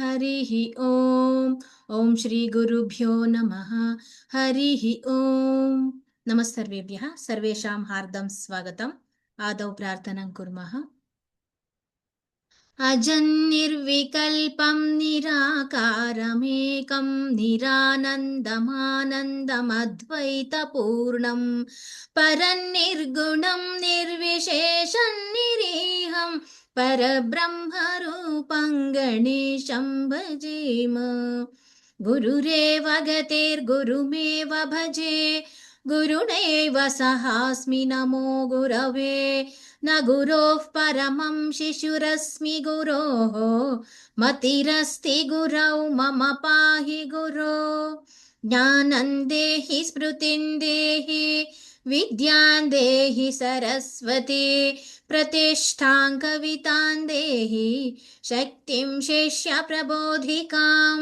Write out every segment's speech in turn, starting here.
हरिः ॐ ॐ श्रीगुरुभ्यो नमः हरिः ॐ नमः सर्वेभ्यः सर्वेषां हार्दं स्वागतम् आदौ प्रार्थनां कुर्मः अजन्निर्विकल्पं निराकारमेकं निरानन्दमानन्दमद्वैतपूर्णं परन्निर्गुणं निर्विशेषं निरीहं परब्रह्मरूपं गणेशं भजेम गुरुरेव गतिर्गुरुमेव भजे गुरुणैव सहास्मि नमो गुरवे न गुरोः परमं शिशुरस्मि गुरोः मतिरस्ति गुरौ मम पाहि गुरो ज्ञानं देहि स्मृतिं देहि विद्यां देहि सरस्वती प्रतिष्ठां कवितां देहि शक्तिं शिष्यप्रबोधिकां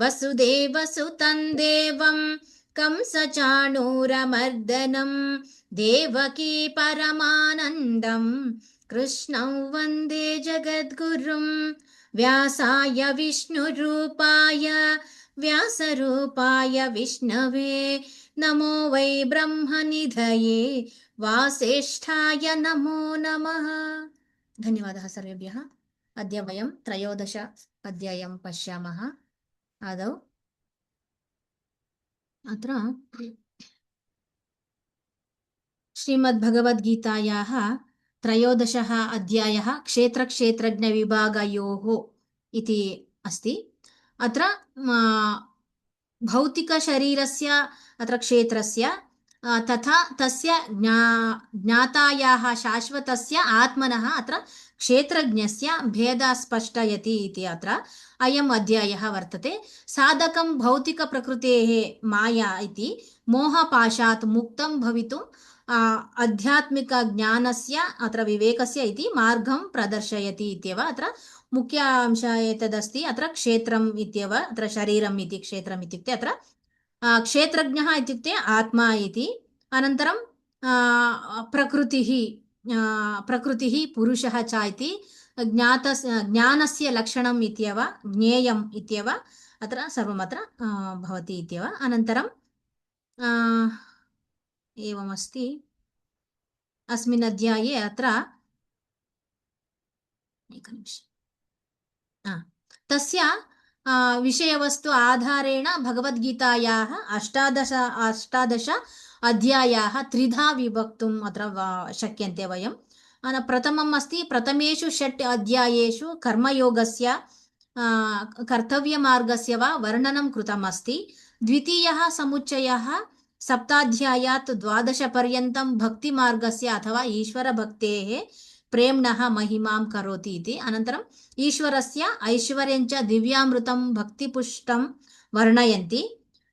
वसुदेवसुतं देवं कंसचाणूरमर्दनं देवकी परमानन्दं कृष्णं वन्दे जगद्गुरुं व्यासाय विष्णुरूपाय व्यासरूपाय विष्णवे नमो वै ब्रह्मनिधये वासिष्ठाय नमो नमः। धन्यवादः सर्वेभ्यः। अद्य वयं 13 अध्यायं पश्यामः। आदौ अत्र श्रीमद्भगवद्गीतायाः 13 अध्यायः क्षेत्रक्षेत्रज्ञविभागयोः इति अस्ति। अत्र भौतिकशरीरस्य अत्र क्षेत्रस्य तथा तस्य ज्ञातायाः शाश्वतस्य आत्मनः अत्र क्षेत्रज्ञस्य भेदः स्पष्टयति इति अत्र अयम् अध्यायः वर्तते। साधकं भौतिकप्रकृतेः माया इति मोहपाशात् मुक्तं भवितुम् आध्यात्मिकज्ञानस्य अत्र विवेकस्य इति मार्गं प्रदर्शयति इत्येव अत्र मुख्य अंशः एतदस्ति। अत्र क्षेत्रम् इत्येव अत्र शरीरम् इति क्षेत्रम् इत्युक्ते अत्र क्षेत्रज्ञः इत्युक्ते आत्मा इति। अनन्तरं प्रकृतिः पुरुषः च इति ज्ञानस्य लक्षणम् इत्येव ज्ञेयम् इत्येव अत्र सर्वमत्र भवति इत्येव। अनन्तरं एवमस्ति अस्मिन् अध्याये अत्र एकनिमिषम् तस्य विषयवस्तु आधारेण भगवद्गीतायाः 18 अध्यायाः त्रिधा विभक्तुम् अत्र शक्यन्ते वयं। प्रथमम् अस्ति प्रथमेषु 6 अध्यायेषु कर्मयोगस्य कर्तव्यमार्गस्य वा वर्णनं कृतम् अस्ति। द्वितीयः समुच्चयः 7 अध्यायात् 12 पर्यन्तं भक्तिमार्गस्य अथवा ईश्वरभक्तेः प्रेम्णः महिमां करोति इति। अनन्तरम् ईश्वरस्य ऐश्वर्यञ्च दिव्यामृतं भक्तिपुष्टं वर्णयन्ति।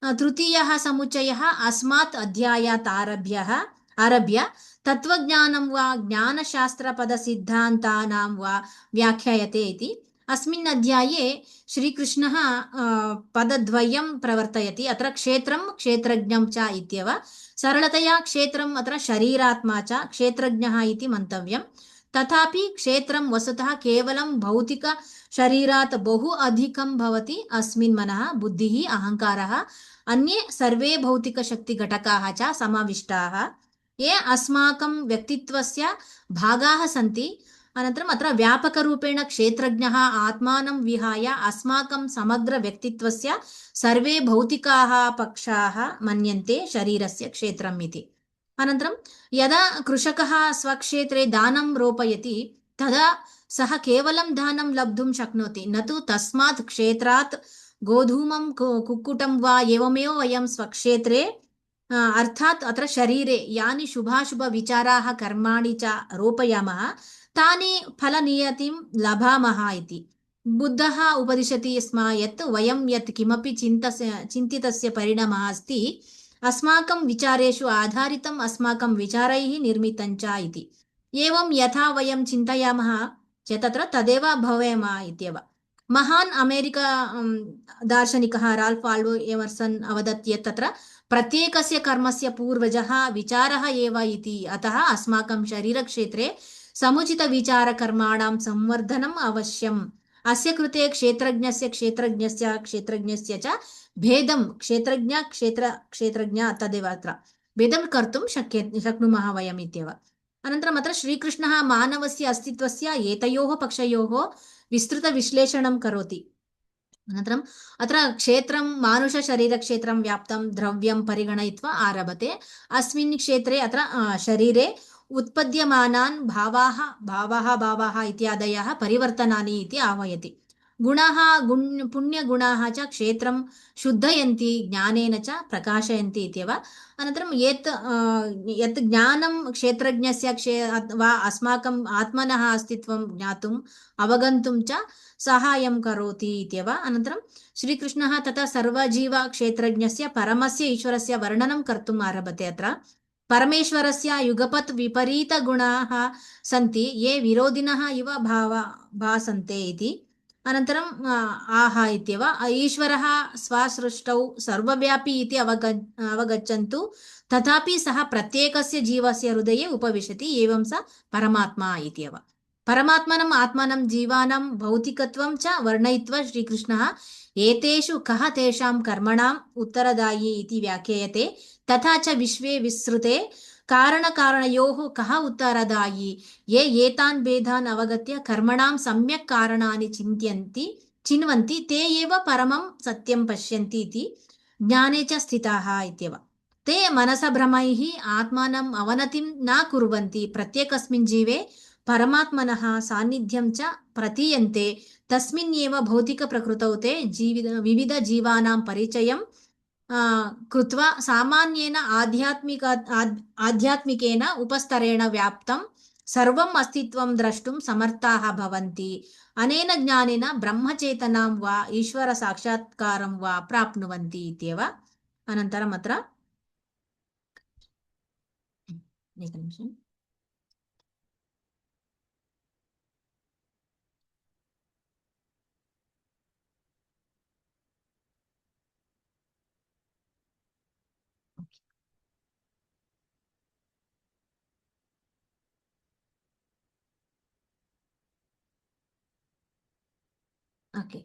तृतीयः समुच्चयः अस्मात् अध्यायात् आरभ्य तत्त्वज्ञानं वा ज्ञानशास्त्रपदसिद्धान्तानां वा व्याख्यायते इति। अस्मिन् अध्याये श्रीकृष्णः पदद्वयं प्रवर्तयति। अत्र क्षेत्रं क्षेत्रज्ञं च इत्येव। सरलतया क्षेत्रम् अत्र शरीरात्मा च क्षेत्रज्ञः इति मन्तव्यम्। तथापि क्षेत्रं वस्तुतः केवलं भौतिकशरीरात् बहु अधिकं भवति। अस्मिन् मनः बुद्धिः अहङ्कारः अन्ये सर्वे भौतिकशक्तिघटकाः च समाविष्टाः ये अस्माकं व्यक्तित्वस्य भागाः सन्ति। अनन्तरम् अत्र व्यापकरूपेण क्षेत्रज्ञः आत्मानं विहाय अस्माकं समग्रव्यक्तित्वस्य सर्वे भौतिकाः पक्षाः मन्यन्ते शरीरस्य क्षेत्रम् इति। अनन्तरं यदा कृषकः स्वक्षेत्रे धानं रोपयति तदा सः केवलं धानं लब्धुं शक्नोति, न तु तस्मात् क्षेत्रात् गोधूमं कुक्कुटं वा एवमेव वयं स्वक्षेत्रे अर्थात् अत्र शरीरे यानि शुभाशुभविचाराः कर्माणि च रोपयामः तानि फलनियतिं लभामः इति। बुद्धः उपदिशति स्म यत् वयं यत् किमपि चिन्तितस्य परिणामः अस्ति अस्माकं विचारेषु आधारितम् अस्माकं विचारैः निर्मितं च इति। एवं यथा वयं चिन्तयामः चेत् तत्र तदेव भवेम इत्येव। महान् अमेरिका दार्शनिकः राल्फ् वाल्डो एमर्सन् अवदत् यत् तत्र प्रत्येकस्य कर्मस्य पूर्वजः विचारः एव इति। अतः अस्माकं शरीरक्षेत्रे समुचितविचारकर्माणां संवर्धनम् अवश्यम्। अस्य कृते क्षेत्रज्ञस्य क्षेत्रज्ञस्य क्षेत्रज्ञस्य च भेदं क्षेत्रज्ञ तदेव अत्र भेदं कर्तुं शक्नुमः वयम् इत्येव। अनन्तरम् अत्र श्रीकृष्णः मानवस्य अस्तित्वस्य एतयोः पक्षयोः विस्तृतविश्लेषणं करोति। अनन्तरम् अत्र क्षेत्रं मानुषशरीरक्षेत्रं व्याप्तं द्रव्यं परिगणयित्वा आरभते। अस्मिन् क्षेत्रे अत्र शरीरे उत्पद्यमानान् भावाः इत्यादयः परिवर्तनानि इति आह्वयति। गुणाः पुण्यगुणाः च क्षेत्रं शुद्धयन्ति, ज्ञानेन च प्रकाशयन्ति इत्येव। अनन्तरं यत् ज्ञानं क्षेत्रज्ञस्य वा अस्माकम् आत्मनः अस्तित्वं ज्ञातुम् अवगन्तुं च सहायं करोति इत्येव। अनन्तरं श्रीकृष्णः तथा सर्वजीवक्षेत्रज्ञस्य परमस्य ईश्वरस्य वर्णनं कर्तुम् आरभते। अत्र परमेश्वरस्य युगपत् विपरीतगुणाः सन्ति, ये विरोधिनः इव भासन्ते इति। अनन्तरम् आह इत्येव। ईश्वरः स्वसृष्टौ सर्वव्यापी इति अवगच्छन्तु, तथापि सः प्रत्येकस्य जीवस्य हृदये उपविशति, एवं स परमात्मा इत्येव। परमात्मनम् आत्मानं जीवानां भौतिकत्वं च वर्णयित्वा श्रीकृष्णः एतेषु कः तेषां कर्मणाम् उत्तरदायी इति व्याख्यायते। तथा च विश्वे विस्तृते कारणकारणयोः कः उत्तरदायी, ये एतान् भेदान् अवगत्य कर्मणां सम्यक् कारणानि चिन्वन्ति, ते एव परमं सत्यं पश्यन्ति इति ज्ञाने च स्थिताः इत्येव। ते मनसभ्रमैः आत्मानम् अवनतिं न कुर्वन्ति, प्रत्येकस्मिन् जीवे परमात्मनः सान्निध्यं च प्रतीयन्ते। तस्मिन् एव भौतिकप्रकृतौ ते विविधजीवानां परिचयं कृत्वा सामान्येन आध्यात्मिकेन उपस्तरेण व्याप्तं सर्वम् अस्तित्वं द्रष्टुं समर्थाः भवन्ति। अनेन ज्ञानेन ब्रह्मचेतनां वा ईश्वरसाक्षात्कारं वा प्राप्नुवन्ति इत्येव। अनन्तरम् अत्र एकनिमिषम्। ओके,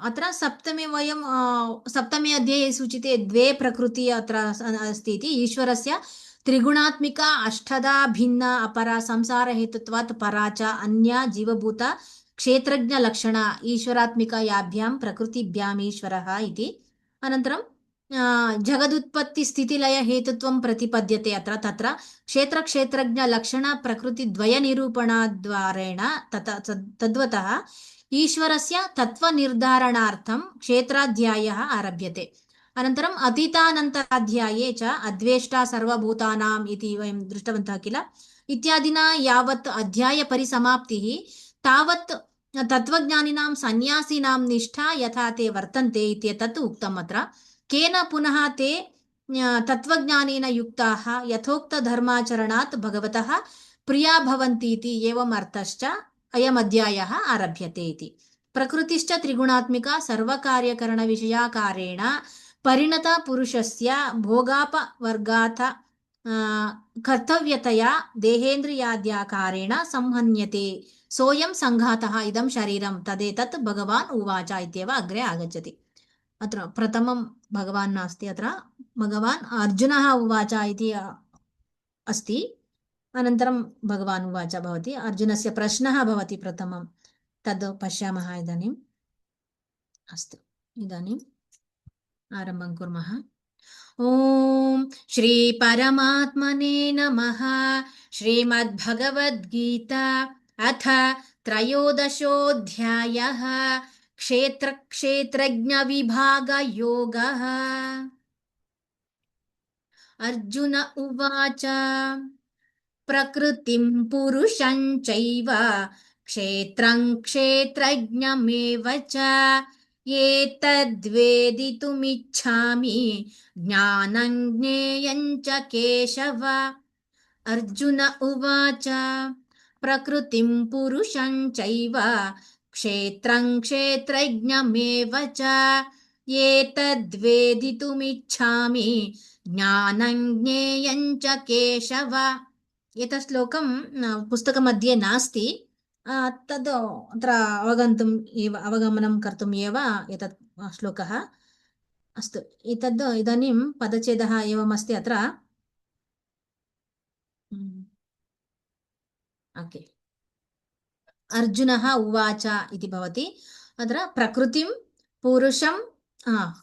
अत्र सप्तमे अध्याये सूचिते द्वे प्रकृति अत्र अस्ति इति। ईश्वरस्य त्रिगुणात्मिका अष्टधा भिन्ना अपरा संसारहेतुत्वात् परा च अन्या जीवभूता क्षेत्रज्ञलक्षणा ईश्वरात्मिकायाभ्यां प्रकृतिभ्याम् ईश्वरः इति। अनन्तरं जगदुत्पत्तिस्थितिलयहेतुत्वं प्रतिपद्यते अत्र। तत्र क्षेत्रक्षेत्रज्ञलक्षणप्रकृतिद्वयनिरूपणाद्वारेण तद्वतः ईश्वरस्य तत्त्वनिर्धारणार्थं क्षेत्राध्यायः आरभ्यते। अनन्तरम् अतीतानन्तराध्याये च अद्वेष्टा सर्वभूतानाम् इति वयं दृष्टवन्तः किल। इत्यादिना यावत् अध्यायपरिसमाप्तिः तावत् तत्त्वज्ञानिनां सन्न्यासिनां निष्ठा यथा ते वर्तन्ते इत्येतत् उक्तम् अत्र। केन पुनः ते तत्त्वज्ञानेन युक्ताः यथोक्तधर्माचरणात् भगवतः प्रिया भवन्ति इति एवम् अर्थश्च अयम् अध्यायः आरभ्यते इति। प्रकृतिश्च त्रिगुणात्मिका सर्वकार्यकरणविषयाकारेण परिणत पुरुषस्य भोगापवर्गात् कर्तव्यतया देहेन्द्रियाद्याकारेण संहन्यते, सोऽयं सङ्घातः इदं शरीरं तदेतत् भगवान् उवाच इत्येव अग्रे आगच्छति। अत्र प्रथमं भगवान् नास्ति, अत्र भगवान् अर्जुनः उवाच इति अस्ति। अनन्तरं भगवान् उवाच भवति, अर्जुनस्य प्रश्नः भवति प्रथमं, तद् पश्यामः इदानीम्। अस्तु, इदानीम् आरम्भं कुर्मः। ॐ श्रीपरमात्मने नमः। श्रीमद्भगवद्गीता अथ त्रयोदशोऽध्यायः। क्षेत्रक्षेत्रज्ञविभागयोगः। अर्जुन उवाच प्रकृतिं पुरुषं चैव क्षेत्रं क्षेत्रज्ञमेव च एतद्वेदितुमिच्छामि ज्ञानं ज्ञेयं च केशव। अर्जुन उवाच प्रकृतिं पुरुषं चैव क्षेत्रं क्षेत्रज्ञमेव च एतद्वेदितुमिच्छामि ज्ञानं ज्ञेयं च केशव। एतत् श्लोकं पुस्तकमध्ये नास्ति, तद् अत्र अवगन्तुम् एव अवगमनं कर्तुम् एव एतत् श्लोकः। अस्तु, एतद् इदानीं पदच्छेदः एवमस्ति अत्र। ओके, अर्जुनः उवाच इति भवति। अत्र प्रकृतिं पुरुषं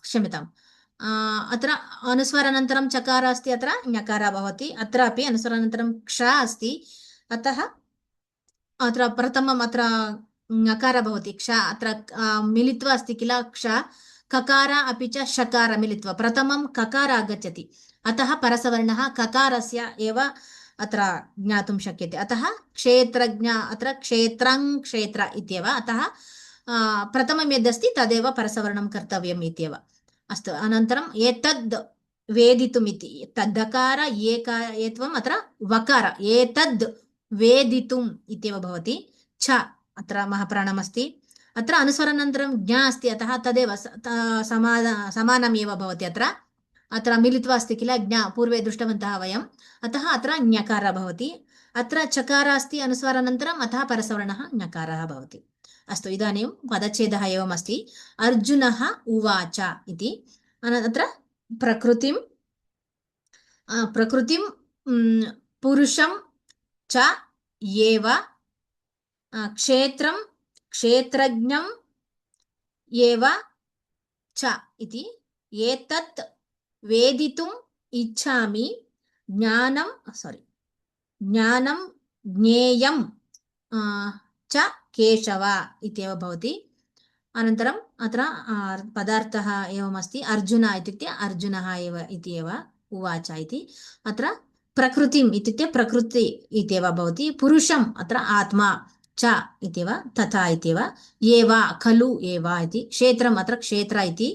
क्षम्यताम्, अत्र अनुस्वारानन्तरं चकार अस्ति, अत्र ञकारः भवति। अत्रापि अनुस्वारानन्तरं क्ष अस्ति, अतः अत्र प्रथमम् अत्र ञकारः भवति। क्ष अत्र मिलित्वा अस्ति किल, क्ष ककार अपि च शकार मिलित्वा प्रथमं ककार आगच्छति, अतः परसवर्णः ककारस्य एव अत्र ज्ञातुं शक्यते। अतः क्षेत्रज्ञ, अत्र क्षेत्रं क्षेत्र इत्येव, अतः प्रथमं यदस्ति तदेव परसवर्णं कर्तव्यम् इत्येव। अस्तु, अनन्तरम् एतद् वेदितुम् इति तद्दकार एत्वम् अत्र वकार एतद् वेदितुम् इत्येव भवति। च अत्र महाप्राणमस्ति, अत्र अनुस्वरानन्तरं ज्ञ अस्ति, अतः तदेव समानम् एव भवति। अत्र मिलित्वा अस्ति किल, ज्ञ पूर्वे दृष्टवन्तः वयम्, अतः अत्र ञकारः भवति। अत्र चकारः अस्ति अनुस्वारानन्तरम्, अतः परसवर्णः ञकारः भवति। अस्तु, इदानीं पदच्छेदः एवमस्ति, अर्जुनः उवाच इति। अत्र प्रकृतिं पुरुषं च एव क्षेत्रं क्षेत्रज्ञम् एव च इति, एतत् वेदितुम् इच्छामि, ज्ञानं ज्ञेयं च केशव इत्येव भवति। अनन्तरम् अत्र पदार्थः एवमस्ति, अर्जुन इत्युक्ते अर्जुनः एव इति एव, उवाच इति। अत्र प्रकृतिम् इत्युक्ते प्रकृति इत्येव भवति, पुरुषम् अत्र आत्मा, च इत्येव तथा इत्येव, एव खलु एव इति, क्षेत्रम् अत्र क्षेत्र इति,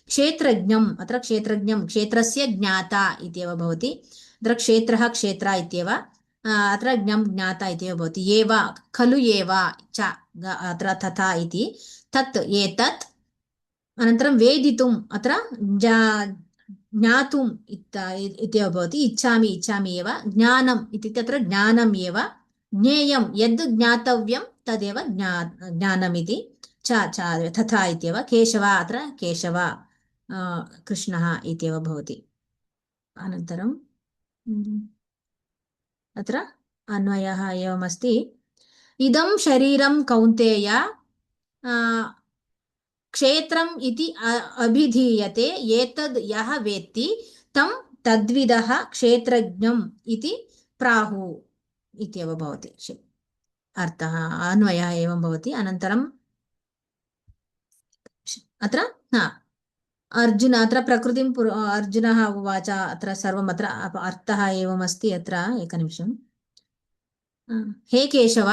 क्षेत्रज्ञम् अत्र क्षेत्रज्ञं क्षेत्रस्य ज्ञाता इत्येव भवति। अत्र क्षेत्रः क्षेत्र इत्येव, अत्र ज्ञं ज्ञाता इत्येव भवति। एव खलु एव च अत्र तथा इति, तत् एतत्। अनन्तरं वेदितुम् अत्र ज्ञातुम् इत्येव भवति, इच्छामि इच्छामि एव, ज्ञानम् इत्युक्ते अत्र ज्ञानम् एव, ज्ञेयं यद् ज्ञातव्यं तदेव ज्ञानमिति, च तथा इत्येव, केशव अत्र केशव कृष्णः इत्येव भवति। अनन्तरम् अत्र अन्वयः एवमस्ति, इदं शरीरं कौन्तेय क्षेत्रम् इति अभिधीयते, एतद् यः वेत्ति तं तद्विदः क्षेत्रज्ञम् इति प्राहुः इत्येव भवति अर्थः, अन्वयः एवं भवति। अनन्तरम् अत्र अर्जुन अत्र प्रकृतिं अर्जुनः उवाच, अत्र सर्वम् अत्र अर्थः एवमस्ति। अत्र एकनिमिषम्, हे केशव,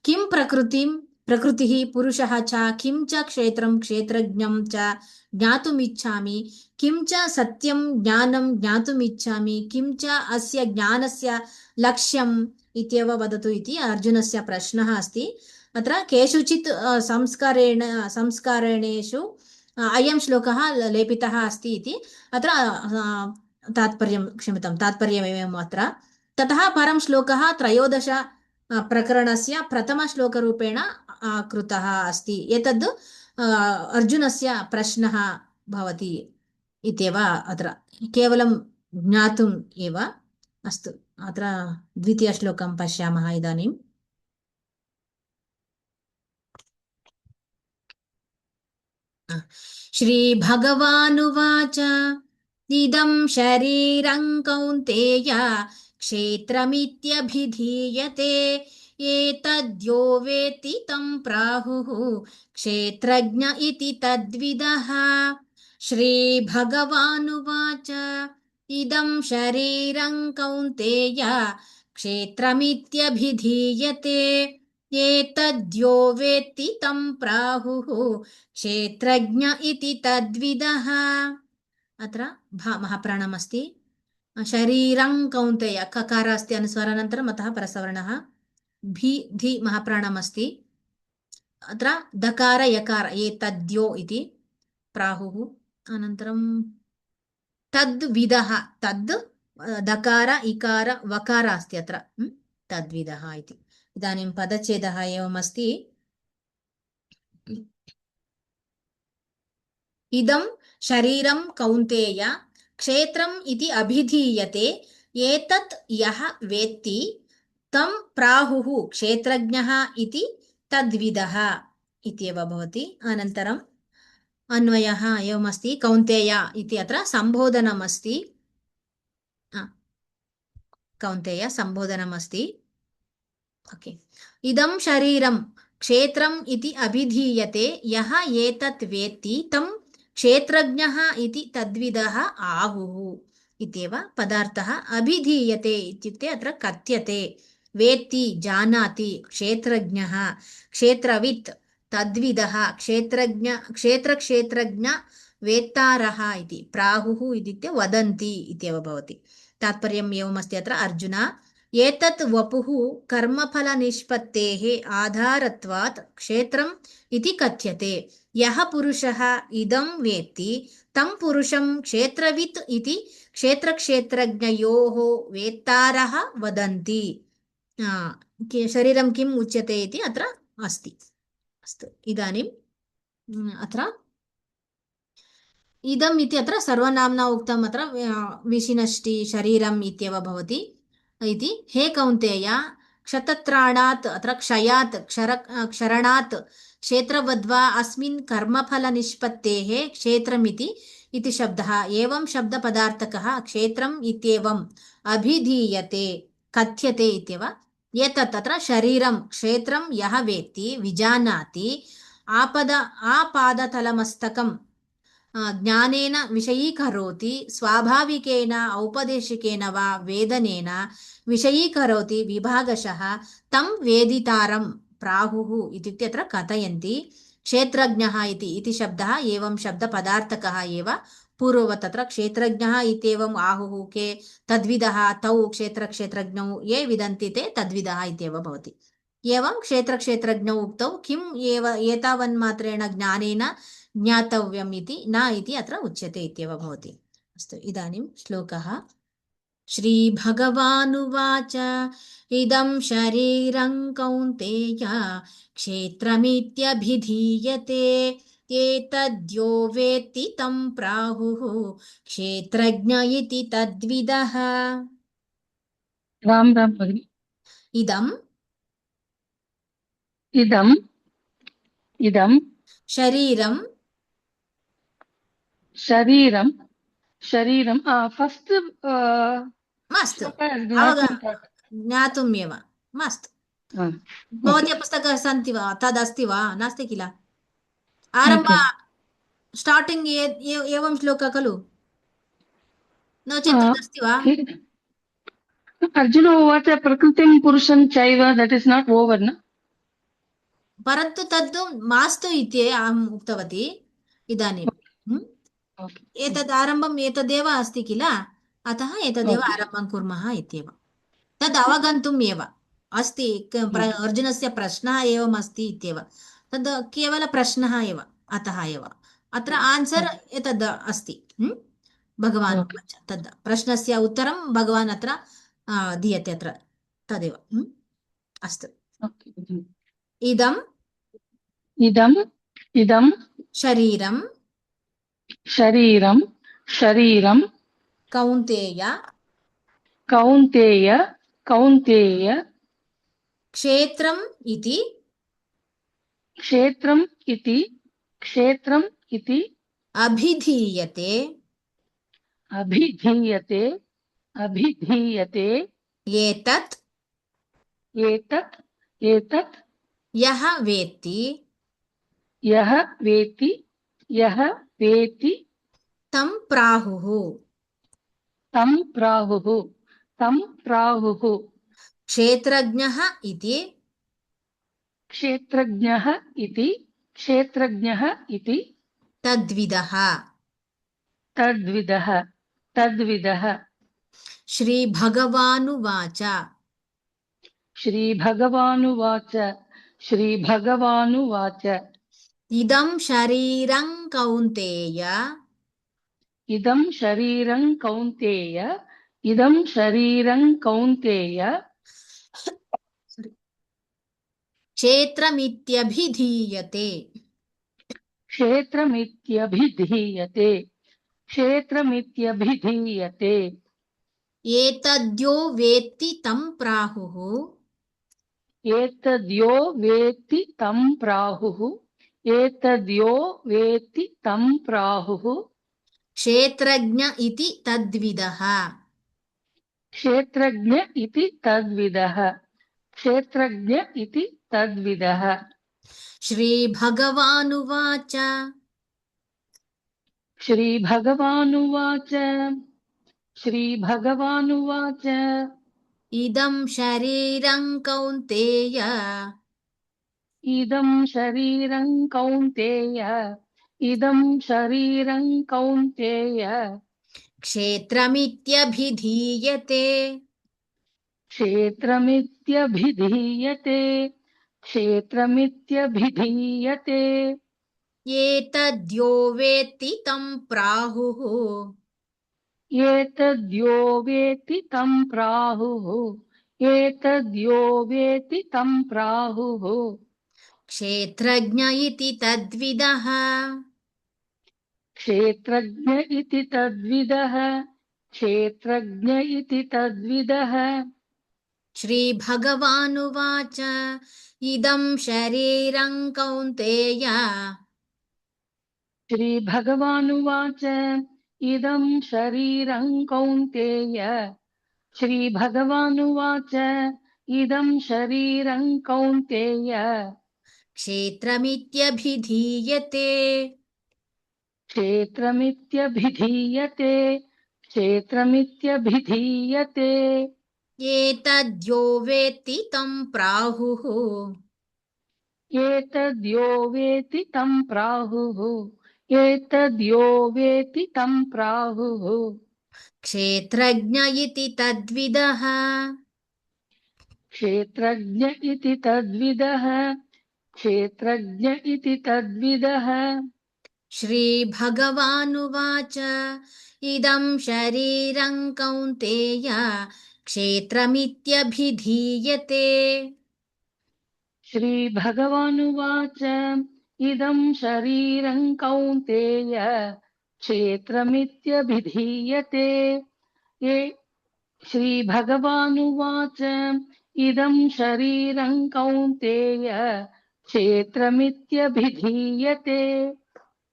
किं प्रकृतिः पुरुषः च, किं च क्षेत्रं क्षेत्रज्ञं च ज्ञातुमिच्छामि, किं च सत्यं ज्ञानं ज्ञातुमिच्छामि, किं च अस्य ज्ञानस्य लक्ष्यम् इत्येव वदतु इति अर्जुनस्य प्रश्नः अस्ति। अत्र केषुचित् संस्कारेणेषु अयं श्लोकः लेपितः अस्ति इति अत्र तात्पर्यं, क्षम्यतां, तात्पर्यमेवम् अत्र। ततः परं श्लोकः त्रयोदश प्रकरणस्य प्रथमश्लोकरूपेण कृतः अस्ति। एतद् अर्जुनस्य प्रश्नः भवति इत्येव, अत्र केवलं ज्ञातुम् एव। अस्तु, अत्र द्वितीयश्लोकं पश्यामः इदानीम्। श्रीभगवानुवाच, इदं शरीरं कौन्तेय क्षेत्रमित्यभिधीयते, एतद्यो वेत्ति तं प्राहुः क्षेत्रज्ञ इति तद्विदः। श्रीभगवानुवाच, इदं शरीरं कौन्तेय क्षेत्रमित्यभिधीयते, एतद्यो वेत्ति तं प्राहुः क्षेत्रज्ञ इति तद्विदः। अत्र महाप्राणमस्ति, शरीरं कौन्तेय ककार अस्ति अनुस्वारानन्तरम्, अतः परसवर्णः, धी महाप्राणमस्ति। अत्र दकार यकार एतद्यो इति प्राहुः। अनन्तरं तद्विदः, तद् दकार इकार वकार अस्ति अत्र, तद्विदः इति। इदानीं पदच्छेदः एवमस्ति। इदं शरीरं कौन्तेय क्षेत्रम् इति अभिधीयते। एतत् यः वेत्ति तं प्राहुः क्षेत्रज्ञः इति तद्विदः इत्येव भवति। अनन्तरम् अन्वयः एवमस्ति। कौन्तेय इति अत्र सम्बोधनमस्ति। कौन्तेय सम्बोधनमस्ति। ओके। इदं शरीरं क्षेत्रम् इति अभिधीयते। यः एतत् वेत्ति तं क्षेत्रज्ञः इति तद्विदः आहुः इत्येव पदार्थः। अभिधीयते इत्युक्ते अत्र कथ्यते। वेत्ति जानाति, क्षेत्रज्ञः क्षेत्रवित्, तद्विदः क्षेत्रज्ञ वेत्तारः इति। प्राहुः इत्युक्ते वदन्ति इत्येव भवति। तात्पर्यम् एवमस्ति अत्र। अर्जुन, एतत् वपुः कर्मफलनिष्पत्तेः आधारत्वात् क्षेत्रम् इति कथ्यते। यः पुरुषः इदं वेत्ति तं पुरुषं क्षेत्रवित् इति क्षेत्रक्षेत्रज्ञयोः वेत्तारः वदन्ति। शरीरं किम् उच्यते इति अत्र अस्ति। अस्तु, इदानीम् अत्र इदम् इति अत्र सर्वनाम्ना उक्तम्। अत्र विशिनष्टि शरीरम् इत्येव भवति इति। हे कौन्तेय, क्षतत्राणात् अत्र क्षयात् क्षरणात् क्षेत्रवद्वा अस्मिन् कर्मफलनिष्पत्तेः क्षेत्रमिति इति शब्दः। एवं शब्दपदार्थकः क्षेत्रम् इत्येवम् अभिधीयते, कथ्यते इत्येव। एतत् अत्र शरीरं क्षेत्रं यः वेत्ति विजानाति आपादतलमस्तकं ज्ञानेन विषयीकरोति, स्वाभाविकेन औपदेशिकेन वा वेदनेन विषयीकरोति विभागशः, तं वेदितारं प्राहुः इत्युक्ते अत्र कथयन्ति। क्षेत्रज्ञः इति शब्दः एवं शब्दपदार्थकः एव। पूर्ववत् अत्र क्षेत्रज्ञः इत्येवम् आहुः के तद्विदः, तौ क्षेत्रक्षेत्रज्ञौ ये विदन्ति ते तद्विदः इत्येव भवति। एवं क्षेत्रक्षेत्रज्ञौ उक्तौ किम् एव एतावन्मात्रेण ज्ञानेन ज्ञातव्यम् इति न इति अत्र उच्यते इत्येव भवति। अस्तु, इदानीं श्लोकः। श्रीभगवानुवाच इदं शरीरं कौन्तेय क्षेत्रमित्यभिधीयते। एतद्यो वेत्ति तं प्राहुः क्षेत्रज्ञ इति तद्विदः। राम राम भगिनी। इदं इदं इदं शरीरं शरीरं शरीरं फस्ट् मास्तु, ज्ञातुमेव मास्तु। भवत्याः पुस्तकाः सन्ति वा? तदस्ति वा? नास्ति किल? आरम्भ स्टार्टिङ्ग् एवं श्लोकः खलु? नो चेत् तदस्ति वा? अर्जुन उवाच प्रकृतिं पुरुषं चैव, दट् इस् नाट् ओवर् न? परन्तु तद् मास्तु इति अहम् उक्तवती। इदानीं एतद् आरम्भम् एतदेव अस्ति किल, अतः एतदेव आरम्भं कुर्मः इत्येव। तद् अवगन्तुम् एव अस्ति। अर्जुनस्य प्रश्नः एवम् अस्ति इत्येव। तद् केवल प्रश्नः एव, अतः एव अत्र आन्सर् एतद् अस्ति। भगवान् तद् प्रश्नस्य उत्तरं भगवान् अत्र दीयते अत्र, तदेव। अस्तु, इदं इदं इदं शरीरं शरीरं शरीरं कौन्तेय कौन्तेय कौन्तेय क्षेत्रम् इति क्षेत्रम् इति अभिधीयते। अभिधीयते अभिधीयते। एतत् एतत् एतत् यः वेत्ति यः वेत्ति तं प्राहुः तं प्राहुः क्षेत्रज्ञः इति क्षेत्रज्ञः इति तद्विदः। तद्विदः। श्रीभगवानुवाच श्रीभगवानुवाच इदं शरीरं कौन्तेय इदं शरीरं कौन्तेय क्षेत्रमित्यभिधीयते क्षेत्रमित्यभिधीयते क्षेत्रमित्यभिधीयते एतद्यो वेत्ति तं प्राहुः एतद्यो वेत्ति तं प्राहुः एतद्यो वेत्ति तं प्राहुः क्षेत्रज्ञ इति तद्विदः क्षेत्रज्ञ इति तद्विदः क्षेत्रज्ञ इति तद्विदः श्रीभगवानुवाच श्रीभगवानुवाच श्रीभगवानुवाच इदं शरीरं कौन्तेय इदं शरीरं कौन्तेय इदं शरीरं कौन्तेय क्षेत्रमित्यभिधीयते क्षेत्रमित्यभिधीयते क्षेत्रमित्यभिधीयते एतद्यो वेत्ति तं प्राहुः एतद्यो वेत्ति तं प्राहुः एतद्यो वेत्ति तं प्राहुः क्षेत्रज्ञ इति तद्विदः क्षेत्रज्ञ इति तद्विदः क्षेत्रज्ञ इति तद्विदः श्रीभगवानुवाच इदं शरीरं कौन्तेय श्रीभगवानुवाच इदं शरीरं कौन्तेय श्रीभगवानुवाच इदं शरीरं कौन्तेय क्षेत्रमित्यभिधीयते क्षेत्रमित्यभिधीयते क्षेत्रमित्यभिधीयते एतद्यो वेत्ति तं प्राहुः एतद्यो वेत्ति तं प्राहुः एतद्यो वेत्ति तं प्राहुः क्षेत्रज्ञ इति तद्विदः क्षेत्रज्ञ इति तद्विदः क्षेत्रज्ञ इति तद्विदः श्रीभगवानुवाच इदं शरीरं कौन्तेय क्षेत्रमित्यभिधीयते श्रीभगवानुवाच इदं शरीरं कौन्तेय क्षेत्रमित्यभिधीयते ये श्रीभगवानुवाच इदं शरीरं कौन्तेय क्षेत्रमित्यभिधीयते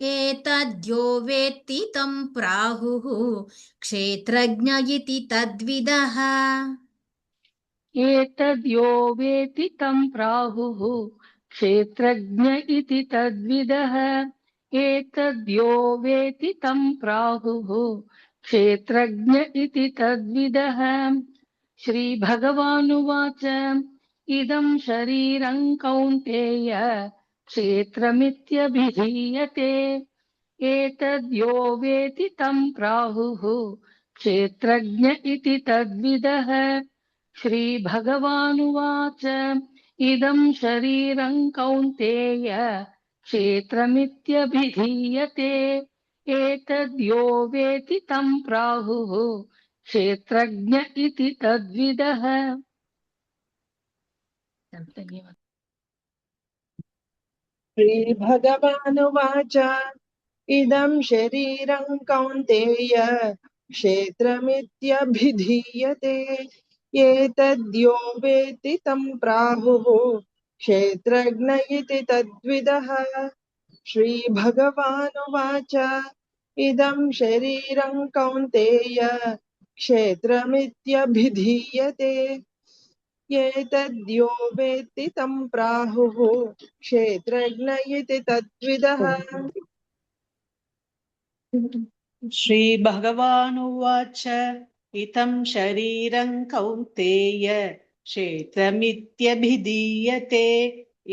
एतद्यो वेत्ति तं प्राहुः क्षेत्रज्ञ इति तद्विदः एतद्यो वेत्ति तं प्राहुः क्षेत्रज्ञ इति तद्विदः एतद्यो वेत्ति तं प्राहुः क्षेत्रज्ञ इति तद्विदः श्रीभगवानुवाच इदं शरीरं कौन्तेय क्षेत्रमित्यभिधीयते एतद्यो वेत्ति तं प्राहुः क्षेत्रज्ञ इति तद्विदः श्रीभगवानुवाच इदं शरीरं कौन्तेय क्षेत्रमित्यभिधीयते एतद्यो वेत्ति तं प्राहुः क्षेत्रज्ञ इति तद्विदः धन्यवाद श्रीभगवानुवाच इदं शरीरं कौन्तेय क्षेत्रमित्यभिधीयते एतद्यो वेत्ति तं प्राहुः क्षेत्रज्ञ इति तद्विदः श्रीभगवानुवाच इदं शरीरं कौन्तेय क्षेत्रमित्यभिधीयते एतद्यो वेत्ति तं प्राहुः क्षेत्रज्ञ इति तद्विदः श्रीभगवानुवाच इदं शरीरं कौन्तेय क्षेत्रमित्यभिधीयते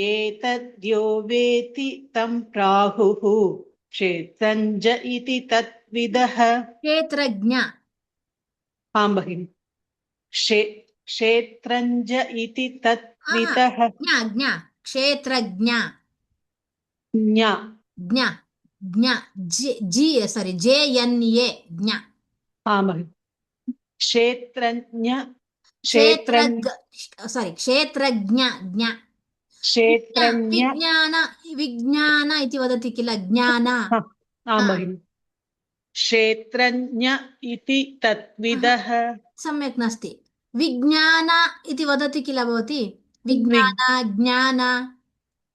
एतद्यो वेत्ति तं प्राहुः क्षेत्रञ्ज इति तद्विदः क्षेत्रज्ञ आं भगिनि क्षेत्रञ्ज इति तद्विदः ज्ञ ज्ञ क्षेत्रज्ञ ज्ञ ज्ञ ज्ञ जी सारी JNA ज्ञ आं भगिनि क्षेत्रज्ञ क्षेत्रज्ञ क्षेत्रज्ञ ज्ञ क्षेत्रज्ञ विज्ञान विज्ञान इति वदति किल ज्ञान आम् हा, भगिनि क्षेत्रज्ञ इति तत्विदः सम्यक् नास्ति विज्ञान इति वदति किल भवती विज्ञान ज्ञान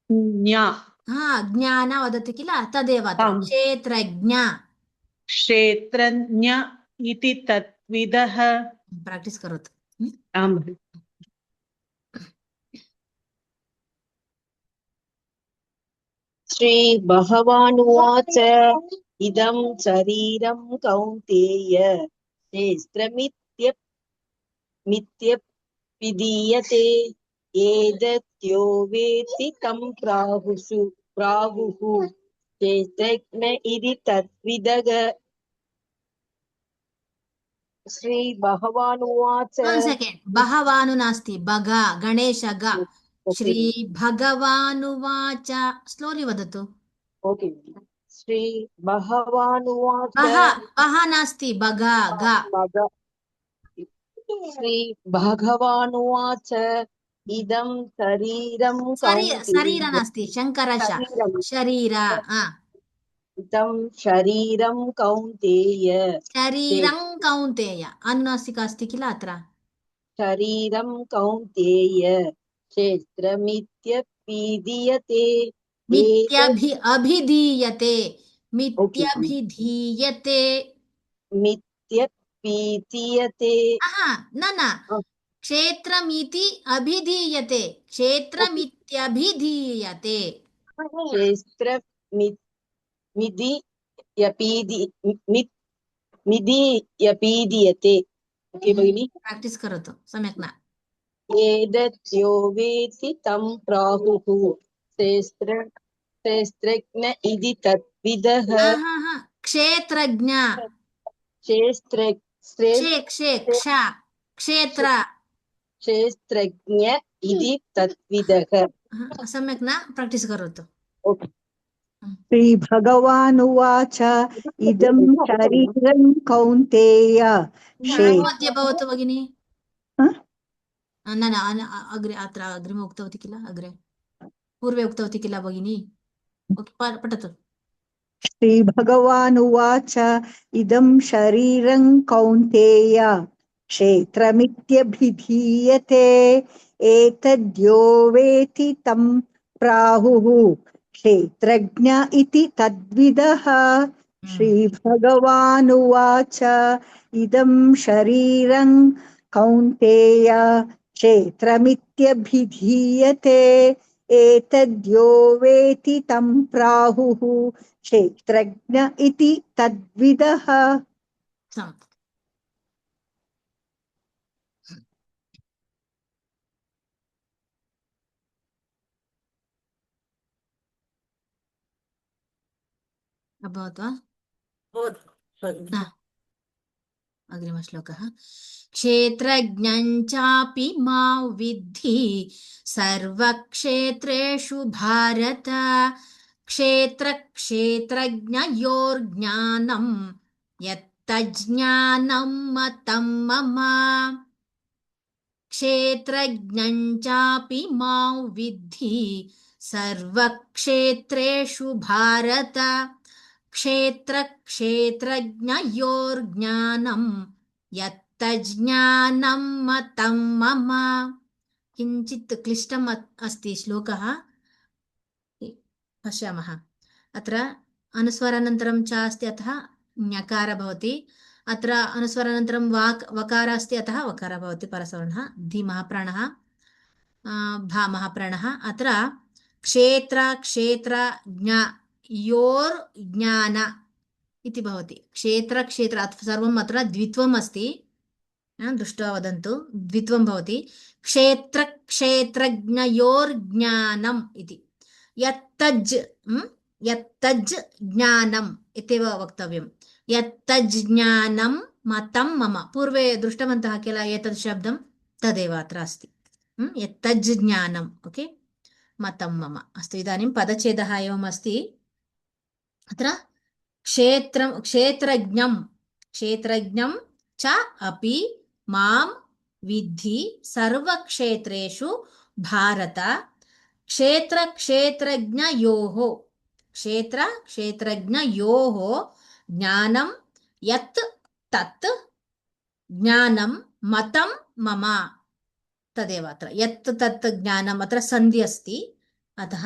विज्ञा हा ज्ञान वदति किल तदेव अत्र आम् क्षेत्रज्ञ क्षेत्रज्ञ इति तत्विदः प्राक्टिस् करोतु आम् भगिनि श्रीभगवानुवाच इदं शरीरं कौन्तेय क्षेत्रमित्यभिधीयते एतद्यो वेत्ति तं प्राहुः क्षेत्रज्ञ इति तद्विदः श्रीभगवानुवाच One second. Bhavanu nasti. Bhaga. Ganesha ga. Shri Bhagavanuvacha. Slowly vadatu. Okay श्रीभगवानुवाच Baha nasti. Bhaga ga. श्रीभगवानुवाच इदं शरीरं Sarira कौन्तेय nasti. Shankarasha. शरीरम् Sharira. इदं शरीरं Kaunteya Sharirang kaunteya. Anu nasti kasti kila atra. शरीरं कौन्तेय क्षेत्रमित्यभिधीयते एतत् Abhidhiyate. Okay Mityabhidhiyate. मित्यभिधीयते Aha. Nana. क्षेत्रमिति अभिधीयते क्षेत्रमित्यभिधीयते क्षेत्रमित्यपीदीयते ओके भगिनि प्राक्टिस् करोतु सम्यक् न एतद्यो वेत्ति तं प्राहुः क्षेत्रज्ञ इति तद्विदः क्षेत्रज्ञ क्षेत्र क्षेत्रज्ञ इति तद्विदः सम्यक् न प्राक्टिस् करोतु ओके श्रीभगवानुवाच इदं शरीरं कौन्तेय मध्ये भवतु भगिनि न अग्रे अत्र अग्रिमे उक्तवती किल अग्रे पूर्वे उक्तवती किल भगिनि पठतु श्रीभगवानुवाच इदं शरीरं कौन्तेय क्षेत्रमित्यभिधीयते एतद्यो वेत्ति तं प्राहुः क्षेत्रज्ञ इति तद्विदः श्रीभगवानुवाच इदं शरीरं कौन्तेय क्षेत्रमित्यभिधीयते एतद्यो वेत्ति तं प्राहुः क्षेत्रज्ञ इति तद्विदः अभवत् वा अग्रिमश्लोकः क्षेत्रज्ञं चापि मा विद्धि सर्वक्षेत्रेषु भारत क्षेत्रक्षेत्रज्ञयोर्ज्ञानं यत्तज्ज्ञानं मतं मम क्षेत्रज्ञं चापि मा विद्धि सर्वक्षेत्रेषु भारत क्षेत्रक्षेत्रज्ञयोर्ज्ञानं यत्तज्ज्ञानं मतं मम किञ्चित् क्लिष्टम् अस्ति श्लोकः पश्यामः अत्र अनुस्वारानन्तरं च अस्ति अतः ञकार भवति अत्र अनुस्वारानन्तरं वकार अस्ति अतः वकार भवति परसवर्णः धीमः प्राणः भा महाप्राणः अत्र क्षेत्र क्षेत्रज्ञयोर्ज्ञान इति भवति क्षेत्र क्षेत्र सर्वम् अत्र द्वित्वम् अस्ति दृष्ट्वा वदन्तु द्वित्वं भवति क्षेत्र क्षेत्रज्ञयोर्ज्ञानम् इति यत्तज् ज्ञानम् इत्येव वक्तव्यं यत्तज् ज्ञानं मतं मम पूर्वे दृष्टवन्तः किल एतत् शब्दं तदेव अत्र अस्ति यत्तज् ज्ञानम् ओके मतं मम अस्तु इदानीं पदच्छेदः एवम् अस्ति अत्र क्षेत्रज्ञं च अपि मां विद्धि सर्वक्षेत्रेषु भारत क्षेत्रक्षेत्रज्ञयोः क्षेत्रक्षेत्रज्ञयोः ज्ञानं यत् तत् ज्ञानं मतं मम तदेव अत्र यत् तत् ज्ञानम् अत्र सन्धि अस्ति अतः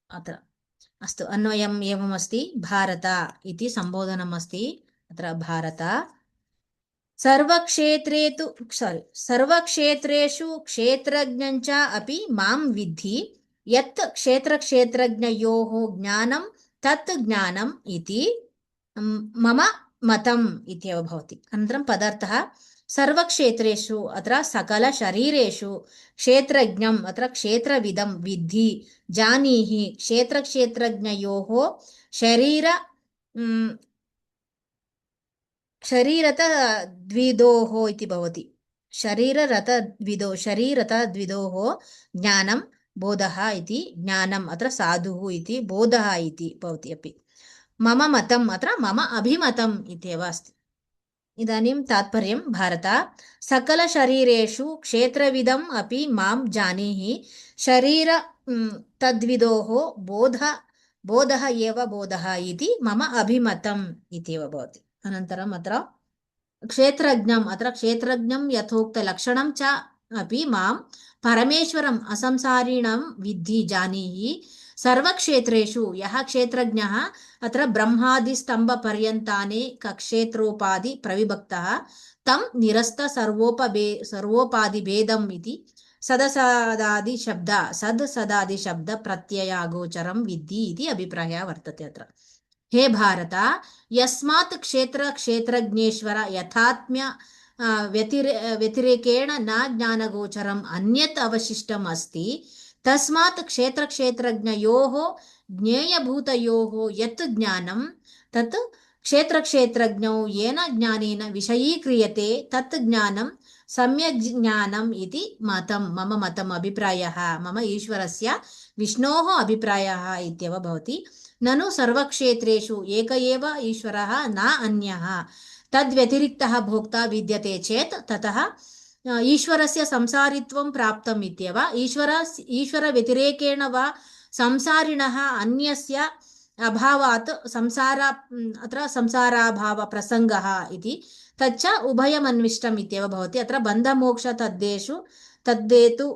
अत्र अस्तु अन्वयम् एवमस्ति भारत इति सम्बोधनम् अस्ति अत्र भारत सर्वक्षेत्रेषु क्षेत्रज्ञञ्च अपि मां विद्धि यत् क्षेत्रक्षेत्रज्ञयोः ज्ञानं तत् ज्ञानम् इति मम मतम् इत्येव भवति अनन्तरं पदार्थः सर्वक्षेत्रेषु अत्र सकलशरीरेषु क्षेत्रज्ञम् अत्र क्षेत्रविदं विद्धि जानीहि क्षेत्रक्षेत्रज्ञयोः शरीरतद्विदोः इति भवति शरीरतद्विदोः ज्ञानं बोधः इति ज्ञानम् अत्र साधुः इति बोधः इति भवति अपि मम मतम् अत्र मम अभिमतम् इत्येव अस्ति इदानीं तात्पर्यं भारत सकलशरीरेषु क्षेत्रविदम् अपि मां जानीहि शरीर तद्विदोः बोधः एव बोधः इति मम अभिमतम् इत्येव भवति अनन्तरम् अत्र क्षेत्रज्ञम् अत्र क्षेत्रज्ञं यथोक्तलक्षणं च अपि मां परमेश्वरम् असंसारिणं विद्धि जानीहि सर्वक्षेत्रेषु यः क्षेत्रज्ञः अत्र ब्रह्मादिस्तम्भपर्यन्तानि कक्षेत्रोपाधि प्रविभक्तः तं निरस्त सर्वोपाधिभेदम् इति सदसदादिशब्द प्रत्ययागोचरं विद्धि इति अभिप्रायः वर्तते अत्र हे भारत यस्मात् क्षेत्रज्ञेश्वर यथात्म्य व्यतिरेकेण न ज्ञानगोचरम् अन्यत् अवशिष्टम् अस्ति तस्मात् क्षेत्रक्षेत्रज्ञयोः ज्ञेयभूतयोः यत् ज्ञानं तत् क्षेत्रक्षेत्रज्ञौ येन ज्ञानेन विषयीक्रियते तत् ज्ञानं सम्यक् ज्ञानम् इति मम मतम् अभिप्रायः मम ईश्वरस्य विष्णोः अभिप्रायः इत्येव भवति ननु सर्वक्षेत्रेषु एक एव ईश्वरः न अन्यः तद्व्यतिरिक्तः भोक्ता विद्यते चेत् ततः ईश्वरस्य संसारित्वं प्राप्तम् इत्येव ईश्वरव्यतिरेकेण वा संसारिणः अन्यस्य अभावात् अत्र संसाराभावप्रसङ्गः इति तच्च उभयमन्विष्टम् इत्येव भवति अत्र बन्धमोक्ष तद्देतु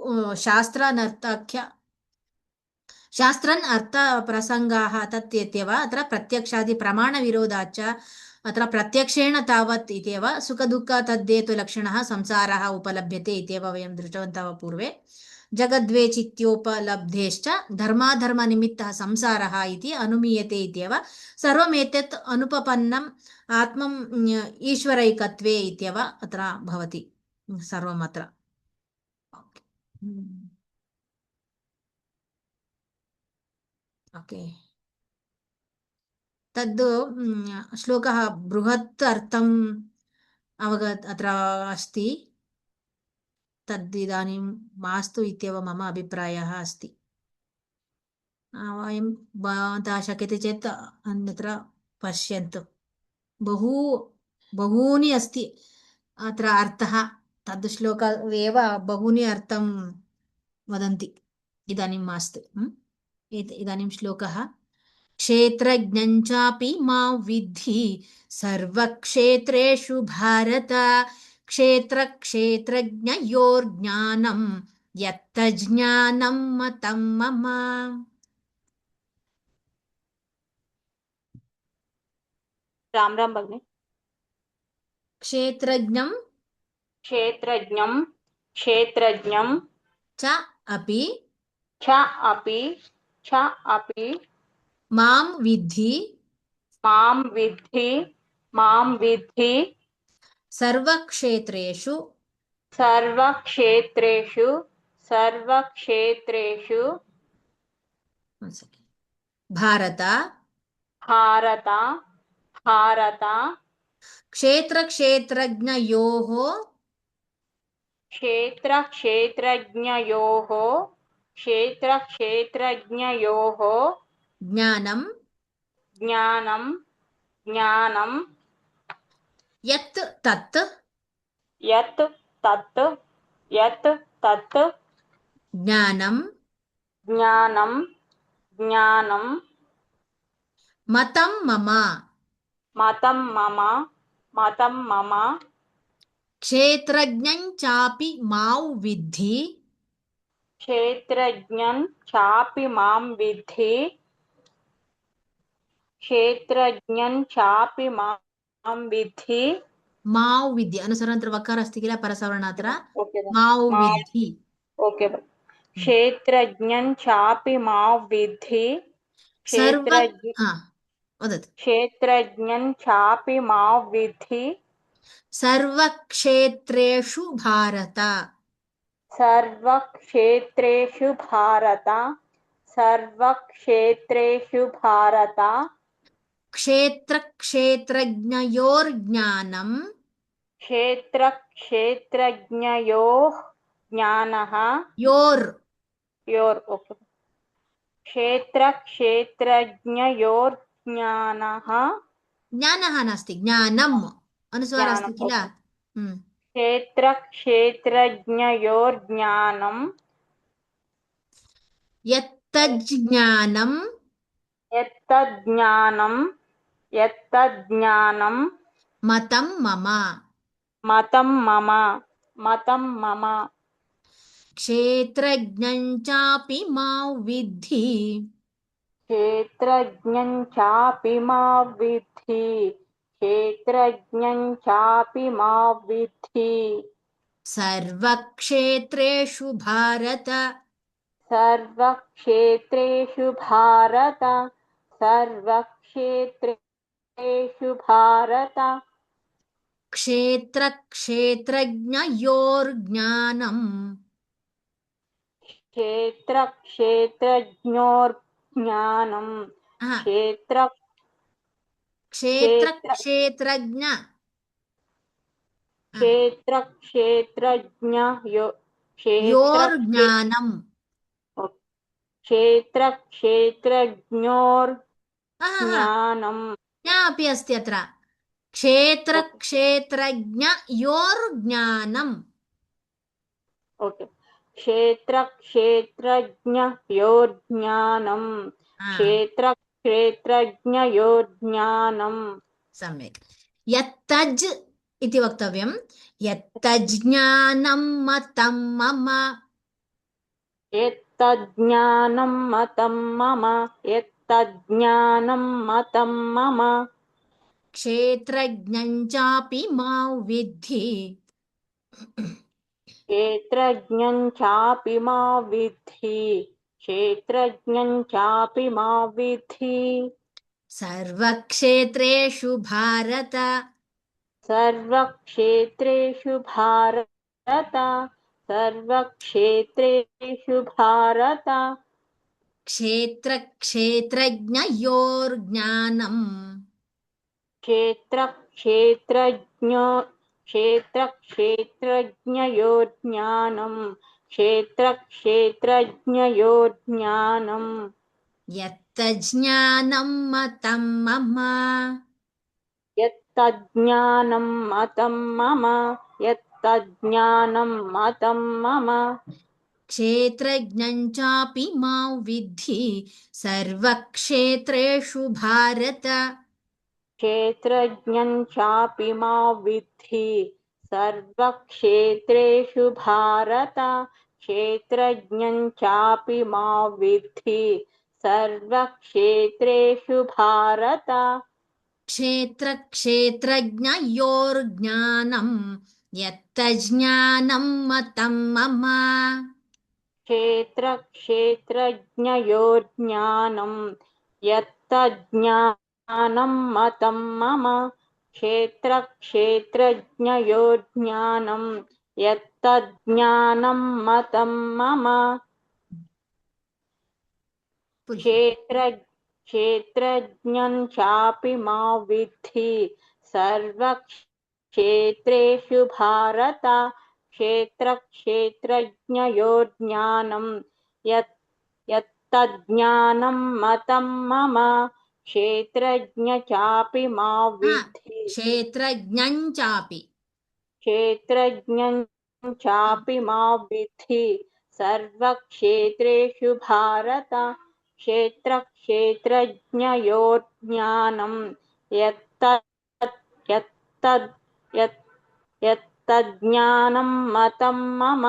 शास्त्रन् अर्थप्रसङ्गाः तत्येव अत्र प्रत्यक्षादि प्रमाणविरोधाच्च अत्र प्रत्यक्षेण तावत् इत्येव सुखदुःख तद्देतु लक्षणः संसारः उपलभ्यते इत्येव वयं दृष्टवन्तः पूर्वे जगद्वेचित्योपलब्धेश्च धर्माधर्मनिमित्तः संसारः इति अनुमीयते इत्येव सर्वमेतत् अनुपपन्नम् आत्मम् ईश्वरैकत्वे इत्येव अत्र भवति सर्वमत्र ओके तद् श्लोकः बृहत् अर्थम् अत्र अस्ति तद् इदानीं मास्तु इत्येव मम अभिप्रायः अस्ति वयं भवन्तः शक्यते चेत् अन्यत्र पश्यन्तु बहूनि अस्ति अत्र अर्थः तद् श्लोक एव बहूनि अर्थं वदन्ति इदानीं मास्तु इदानीं श्लोकः क्षेत्रज्ञञ्चापि मां विद्धि सर्वक्षेत्रेषु भारत क्षेत्रक्षेत्रज्ञयोर्ज्ञानं यत्तज्ज्ञानं मतं मम राम राम भगिनी क्षेत्रज्ञं च अपि मां विद्धि सर्वक्षेत्रेषु भारत क्षेत्रक्षेत्रज्ञयोः ज्ञानं यत् तत् यत् तत् ज्ञानं ज्ञानं ज्ञानं मतं मम मतं मम क्षेत्रज्ञं चापि मां विद्धि क्षेत्रज्ञं चापि मां विद्धि क्षेत्रज्ञं चापि मां विद्धि मां विद्धि अनुसरणत्र वकार अस्ति किल परसवर्णात्र ओके मां मा विद्धि ओके क्षेत्रज्ञं चापि मां विद्धि सर्व क्षेत्रज्ञ वदतु क्षेत्रज्ञं चापि मां विद्धि सर्वक्षेत्रेषु भारत सर्वक्षेत्रेषु भारत सर्वक्षेत्रेषु भारत क्षेत्रक्षेत्रज्ञयोर्ज्ञानं क्षेत्रक्षेत्रज्ञयोः ज्ञानः योर् ओके क्षेत्रक्षेत्रज्ञयोर्ज्ञानः ज्ञानः नास्ति ज्ञानम् अनुस्वार अस्ति ज्ञानम् किल ओके क्षेत्रक्षेत्रज्ञयोर्ज्ञानं यत्तज्ज्ञानं यत्तज्ज्ञानं मतं मम मतं मम क्षेत्रज्ञं चापि मां विद्धि क्षेत्रज्ञं चापि मां विद्धि क्षेत्रज्ञं चापि मां विद्धि सर्वक्षेत्रेषु भारत सर्वक्षेत्रेषु भारत सर्वक्षेत्रेषु भारत क्षेत्रक्षेत्रज्ञयोर्ज्ञानम् क्षेत्रक्षेत्रज्ञोर्ज्ञानं आहा, क्षेत्र क्षेत्रक्षेत्रज्ञ क्षेत्रक्षेत्रज्ञयो योर्ज्ञानम् क्षेत्रक्षेत्रज्ञोर्ज्ञानं ज्ञा अपि अस्ति अत्र क्षेत्रक्षेत्रज्ञयोर्ज्ञानम् ओके क्षेत्रक्षेत्रज्ञयोर्ज्ञानं क्षेत्रक्षेत्रज्ञयोर्ज्ञानं सम्यक् यत्तज् इति वक्तव्यं यत्तज्ज्ञानं मतं मम यत्तज्ज्ञानं मतं मम यत्तज्ज्ञानं मतं मम क्षेत्रज्ञं चापि मां विद्धि क्षेत्रज्ञं चापि मा विद्धि क्षेत्रज्ञं चापि मा विद्धि सर्वक्षेत्रेषु भारत सर्वक्षेत्रेषु भारत सर्वक्षेत्रेषु भारत क्षेत्रक्षेत्रज्ञयोर्ज्ञानम् क्षेत्रक्षेत्रज्ञयोर्ज्ञानं क्षेत्रक्षेत्रज्ञयोर्ज्ञानं यत्तज्ज्ञानं मतं मम यत्तज्ज्ञानं मतं मम यत्तज्ज्ञानं मतं मम क्षेत्रज्ञं चापि मां विद्धि सर्वक्षेत्रेषु भारत क्षेत्रज्ञं चापि मा विद्धि सर्वक्षेत्रेषु भारत क्षेत्रज्ञं चापि मा विद्धि सर्वक्षेत्रेषु भारत क्षेत्रक्षेत्रज्ञयोर्ज्ञानं यत्तज्ज्ञानं मतं मम क्षेत्रक्षेत्रज्ञयोर्ज्ञानं यत्तज्ज्ञानं मतं मम क्षेत्रक्षेत्रज्ञयोर्ज्ञानं यत्तज्ज्ञानं मतं मम क्षेत्रज्ञं चापि मा विद्धि सर्वक्षेत्रेषु भारत क्षेत्रक्षेत्रज्ञयोर्ज्ञानं यत्तज्ज्ञानं मतं मम क्षेत्रज्ञ चापि मा विद्धि क्षेत्रज्ञं चापि क्षेत्रज्ञं चापि मा विद्धि सर्वक्षेत्रेषु भारत क्षेत्रक्षेत्रज्ञयोर्ज्ञानं यत्तज्ज्ञानं मतं मम.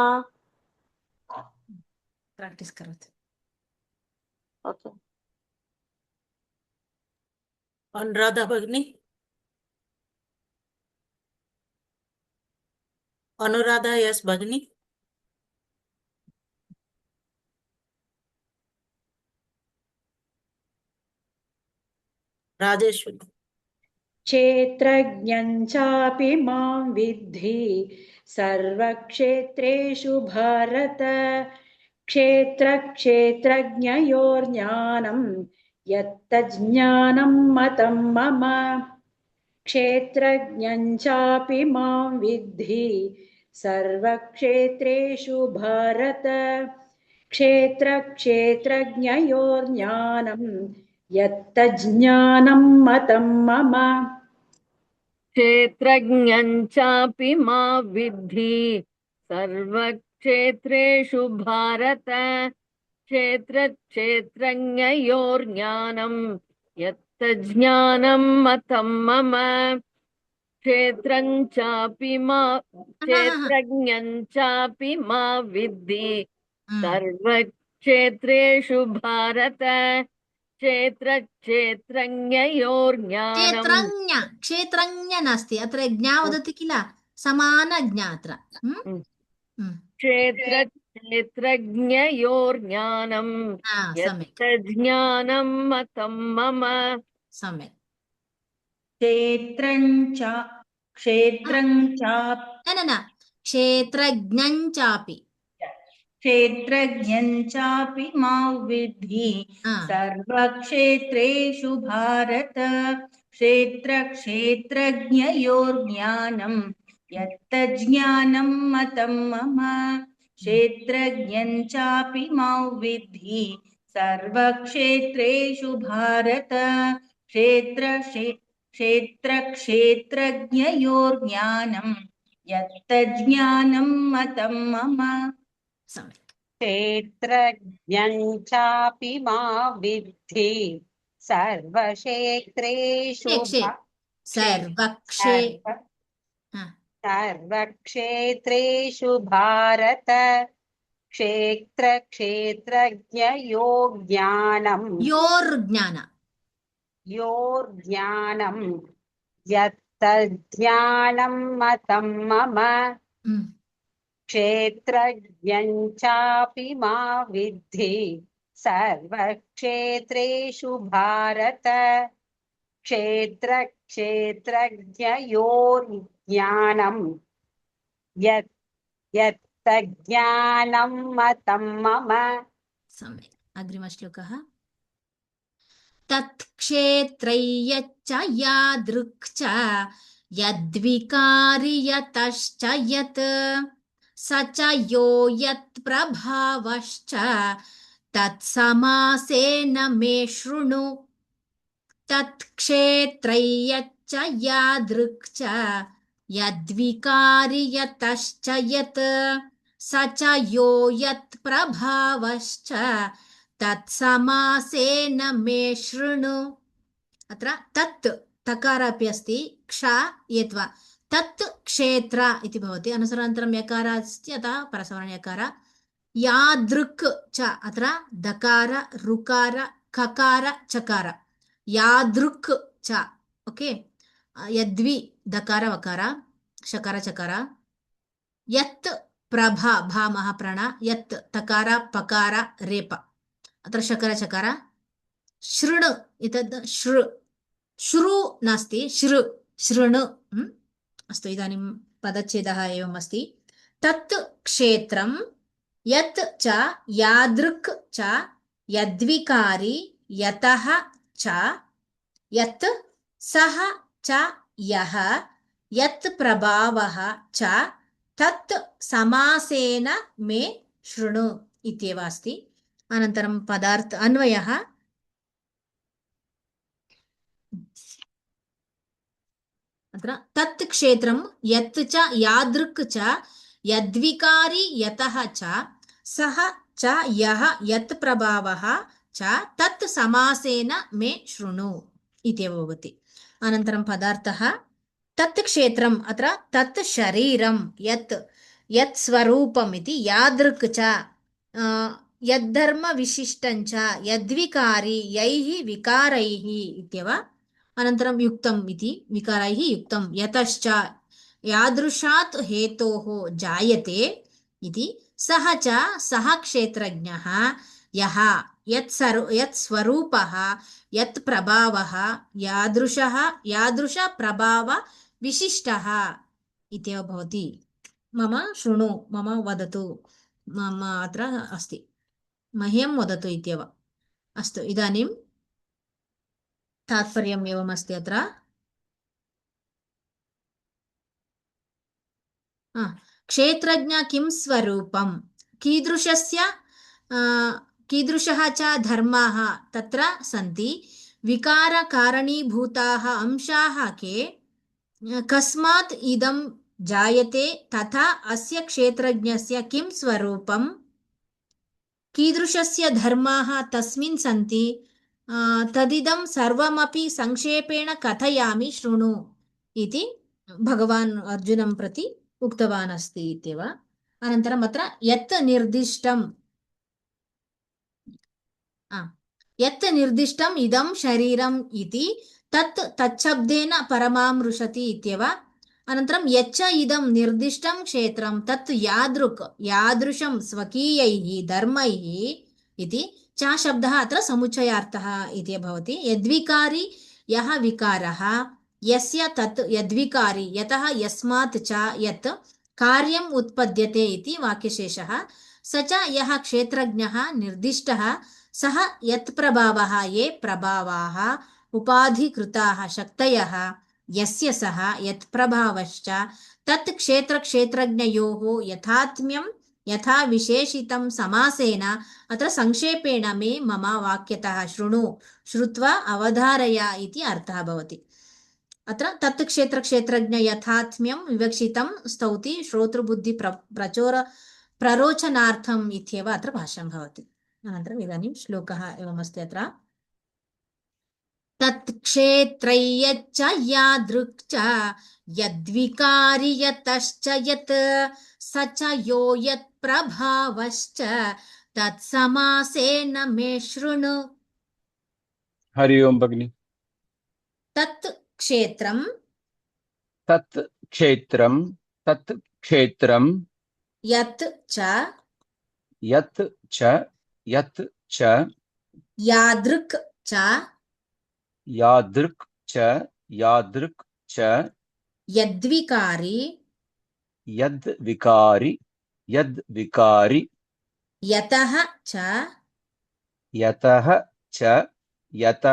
प्राक्टिस् करोतु. ओके. अनुराधा भगिनी, अनुराधा यस भगिनी. राजेश्वरी. क्षेत्रज्ञं चापि मां विद्धि सर्वक्षेत्रेषु भारत क्षेत्रक्षेत्रज्ञयोर्ज्ञानं यत्तज्ज्ञानं मतं मम. क्षेत्रज्ञं चापि मां विद्धि सर्वक्षेत्रेषु भारत क्षेत्रक्षेत्रज्ञयोर्ज्ञानं यत्तज्ज्ञानं मतं मम. क्षेत्रज्ञं चापि मा विद्धि सर्वक्षेत्रेषु भारत क्षेत्रक्षेत्रज्ञयोर्ज्ञानं यत्तज्ज्ञानं मतं मम. क्षेत्रं चापि मा क्षेत्रज्ञं चापि मा विद्धि सर्वक्षेत्रेषु भारत क्षेत्रक्षेत्रज्ञयोर्ज्ञानं. क्षेत्रज्ञ नास्ति, अत्र ज्ञा वदति किल, समानज्ञा अत्र. क्षेत्रक्षेत्रज्ञयोर्ज्ञानं सम्यक् यत्तज्ज्ञानं मतं मम. सम्यक्. क्षेत्रं न क्षेत्रज्ञं चापि. क्षेत्रज्ञं चापि मा विद्धि सर्वक्षेत्रेषु भारत क्षेत्रक्षेत्रज्ञयोर्ज्ञानं यत्तज्ज्ञानं मतं मम. क्षेत्रज्ञं चापि मा विद्धि सर्वक्षेत्रेषु भारत क्षेत्रक्षेत्रज्ञयोर्ज्ञानं यत्तज्ज्ञानं मतं मम. क्षेत्रज्ञं चापि मा विद्धि सर्वक्षेत्रेषु सर्वक्षेत्रेषु भारत क्षेत्रक्षेत्रज्ञयोर्ज्ञानं योर्ज्ञानं यत्तज्ज्ञानं मतं मम. क्षेत्रज्ञं चापि मा विद्धि सर्वक्षेत्रेषु भारत क्षेत्रक्षेत्रज्ञयोर्ज्ञानं यत्तज्ज्ञानं मतं मम. सम्यक्. अग्रिमश्लोकः. तत्क्षेत्रैयच्च यादृक् च यद्विकारि यतश्च यत् स च यो यत्प्रभावश्च तत्समासेन मे शृणु. तत्क्षेत्रैयच्च यादृक् च यद्विकारि यतश्च यत् स च यो यत्प्रभावश्च तत्समासेन मे शृणु. अत्र तत् तकार अपि अस्ति, क्ष येत्वा तत् क्षेत्र इति भवति. अनुसरानन्तरं यकार अस्ति, अतः परसवर्ण यकार. यादृक् च अत्र दकार ऋकार ककार चकार. यादृक् च. ओके. यद्वि दकार वकार शकार चकार. यत् प्रभा भा महाप्राण. यत् तकार पकार रेप. अत्र शकार चकार. शृण् एतद् श्रु नास्ति, शृण्. अस्तु, इदानीं पदच्छेदः एवम् अस्ति. तत् क्षेत्रं यत् च यादृक् च यद्विकारि यतः च यत् सः च यः यत् प्रभावः च तत् समासेन मे शृणु इत्येव अस्ति. अनन्तरं पदार्थ अन्वयः. अत्र तत् क्षेत्रं यत् च यादृक् च यद्विकारी यतः च सः च यः यत् प्रभावः च तत् समासेन मे शृणु इत्येव भवति। अनन्तरं पदार्थः तत् क्षेत्रम् अत्र तत् शरीरं यत् यत् स्वरूपम् इति यादृक् च यद्धर्मविशिष्टं च यद्विकारी यैः विकारैः इत्येव। अनन्तरं युक्तम् इति विकारैः युक्तं यतश्च यादृशात् हेतोः जायते इति सः च सः क्षेत्रज्ञः यः यत् स्वरूपः यत् प्रभावः यादृशः यादृशप्रभावविशिष्टः इत्येव भवति। मम शृणु मम वदतु मम अत्र अस्ति मह्यं वदतु इत्येव। अस्तु इदानीं तात्पर्यम् एवमस्ति अत्र क्षेत्रज्ञ किं स्वरूपं कीदृशः च धर्माः तत्र सन्ति विकारकारणीभूताः अंशाः के कस्मात् इदं जायते तथा अस्य क्षेत्रज्ञस्य किं स्वरूपं कीदृशस्य धर्माः तस्मिन् सन्ति तदिदं सर्वमपि संक्षेपेण कथयामि शृणु इति भगवान् अर्जुनं प्रति उक्तवान् अस्ति इत्येव। अनन्तरम् अत्र यत् निर्दिष्टम् इदं शरीरम् इति तच्छब्देन परमामृशति इत्येव। अनन्तरं यच्च इदं निर्दिष्टं क्षेत्रं तत् यादृशं स्वकीयैः धर्मैः इति च शब्दः अत्र समुच्चयार्थः इति भवति। यद्विकारी यः विकारः यस्य तत् यद्विकारी यतः यस्मात् च यत् कार्यम् उत्पद्यते इति वाक्यशेषः स च यः क्षेत्रज्ञः निर्दिष्टः सः यत् प्रभावः ये प्रभावाः उपाधिकृताः शक्तयः यस्य सः यत् प्रभावश्च तत् क्षेत्रज्ञयोः यथात्म्यं यथा विशेषितं समासेन अत्र संक्षेपेण मे मम वाक्यतः शृणु श्रुत्वा अवधारय इति अर्थः भवति। अत्र तत् क्षेत्रज्ञ यथात्म्यं विवक्षितं स्तौति श्रोतृबुद्धि प्ररोचनार्थम् इत्येव अत्र भाष्यं भवति। अनन्तरम् इदानीं श्लोकः एवमस्ति अत्र तत् क्षेत्रयच्च यादृक् च यद्विकारी यतश्च यत् स च यो यत् प्रभावश्च तत्समासेन मे शृणु। हरि ओम भगिनी। तत् क्षेत्रं तत् क्षेत्रं यत् च यादृक् च यद्विकारी यतः च यत्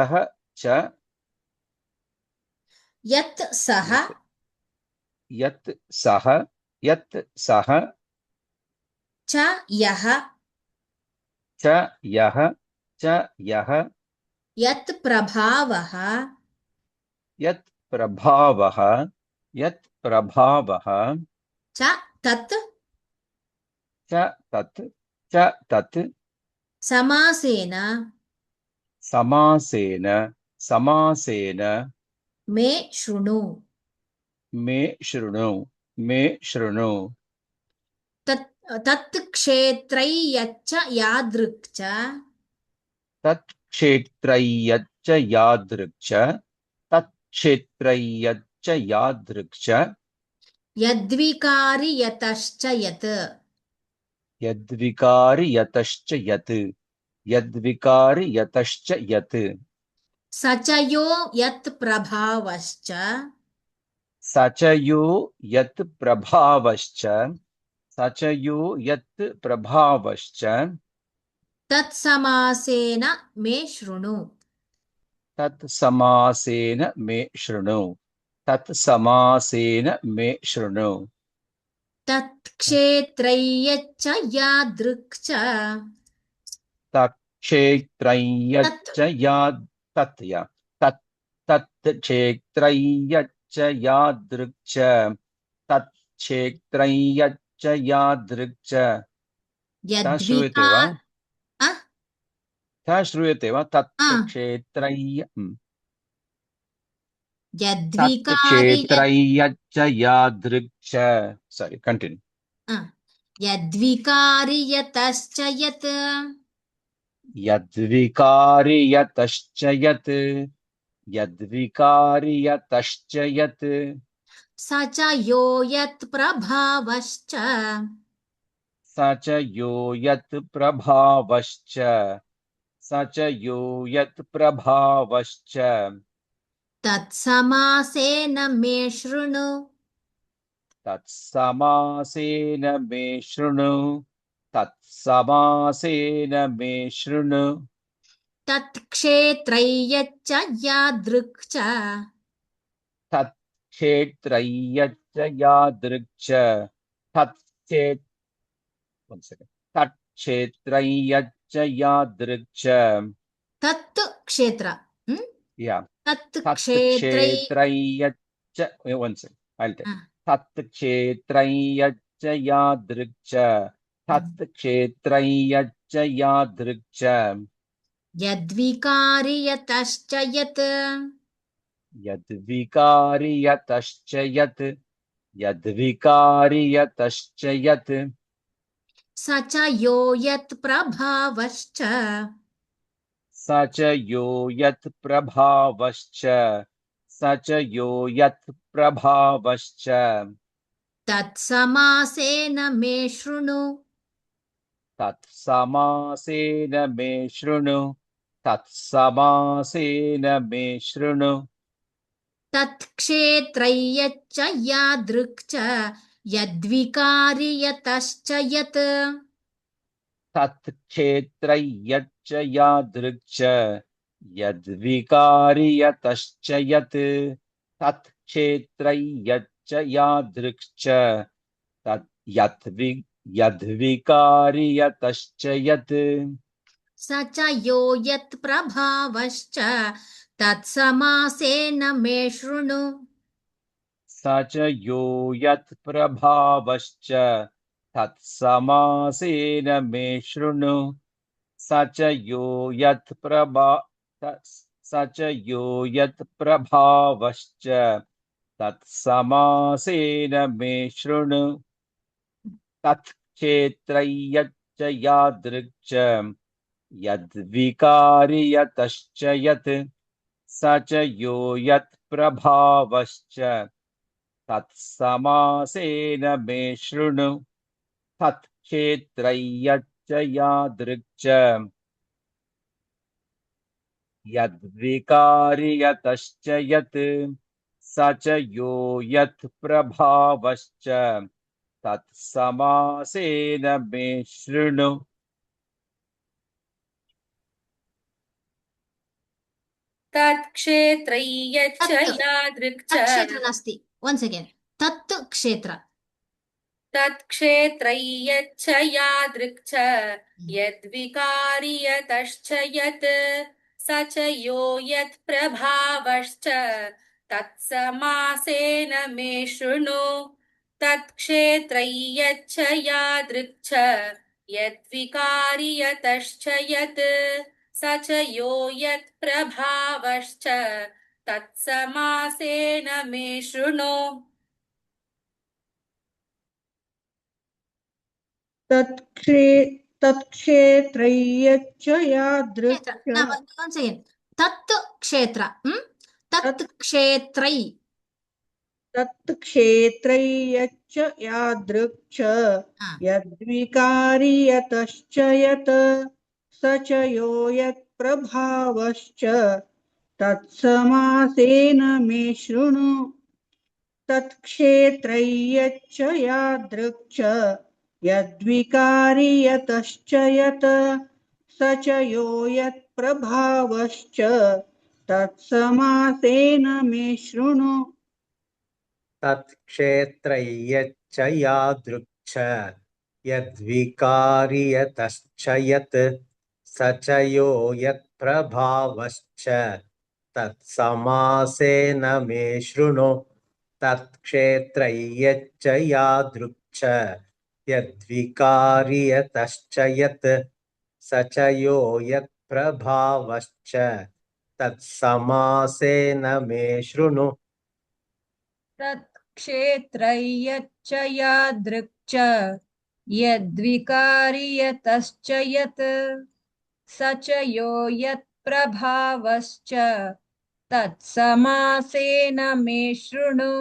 सः च यः यत् प्रभावः च तत् समासेन मे शृणु तत् क्षेत्रयच्च यादृक् च यद्विकारी यतश्च यत् स च यो यत् प्रभावश्च तत्समासेन मे शृणु तत् क्षेत्रयच्च यादृक् च यच्च यादृक् च ता श्रूयते वा यद्विकार आ? ता श्रूयते वा तत् आ, क्षेत्रय्य तत् यद्विकारि क्षेत्रय्यच्च यादृक् च सारी कंटिन्यू आ, यद्विकारि यतश्च यत् यद्विकारि यतश्च यत् यद्विकारि यतश्च यत् स च यो यत् प्रभावश्च स च यो यत् प्रभावश्च स च यो यत् प्रभावश्च तत्समासेन मे शृणु तत्समासेन मे शृणु तत्समासेन मे शृणु तत्क्षेत्रय्यच्च यादृक् च तत्क्षेत्रय्यच्च यादृक् च तत्क्षेत्र one second तत्क्षेत्रय्यच्च यादृक् च तत् क्षेत्र yeah तत् क्षेत्रै तत्क्षेत्रय्यच्च one second I'll tell तत्क्षेत्रय्यच्च यादृक् च तत्क्षेत्रय्यच्च यादृक् च यद्विकारि यतश्च यत् यद्विकारि यतश्च यत् यद्विकारि यतश्च यत् स च यो यत् प्रभावश्च स च यो यत् प्रभावश्च स च यो यत् प्रभावश्च तत्समासेन मे शृणु तत्समासेन मे शृणु तत्समासेन मे शृणु तत्क्षेत्रय्यच्च यादृक् च यद्विकारि यतश्च यत् तत्क्षेत्रय्यच्च यादृक् च यद्विकारि यतश्च यत् तत्क्षेत्रय्यच्च यादृक् च यद्विकारि यतश्च यत् स च यो यत् प्रभावश्च तत्समासेन मे शृणु स च यो यत् प्रभावश्च तत्समासेन मे शृणु स च यो यत् प्रभावश्च तत्समासेन मे शृणु तत्क्षेत्रय्यच्च यादृक् च यद्विकारि यतश्च यत् स च यो यत् प्रभावश्च तत्समासेन मे शृणु तत्क्षेत्रय्यच्च यादृक् च यद्विकारि यतश्च यत् स च यो यत् प्रभावश्च तत्समासेन मे शृणु तत्क्षेत्रय्यच्च यादृक् च क्षेत्र नास्ति once again तत् क्षेत्र तत्क्षेत्रय्यच्च यादृक् च यद्विकारि यतश्च यत् स च यो यत् प्रभावश्च तत्समासेन मे शृणु तत्क्षेत्रय्यच्च यादृक् च यद्विकारि यतश्च यत् स च यो यत् प्रभावश्च तत्समासेन मे शृणु तत्क्षेत्रय्यच्च यादृक् च once again तत् क्षेत्र तत् क्षेत्रै तत्क्षेत्रय्यच्च यादृक् च यद्विकारि यतश्च यत् स च यो यत् प्रभावश्च तत्समासेन मे शृणु तत्क्षेत्रय्यच्च यादृक् च यद्विकारि यतश्च यत् स च यो यत् प्रभावश्च तत्समासेन मे शृणु तत्क्षेत्रय्यच्च यादृक् च यद्विकारि यतश्च यत् स च यो यत्प्रभावश्च तत्समासेन मे शृणु तत्क्षेत्रय्यच्च यादृक् च यद्विकारि यतश्च यत् स च यो यत्प्रभावश्च तत्समासेन मे शृणु तत्क्षेत्रयच्च यादृक् च यद्विकारि यतश्च यत् स च यो यत्प्रभावश्च तत्समासेन मे शृणु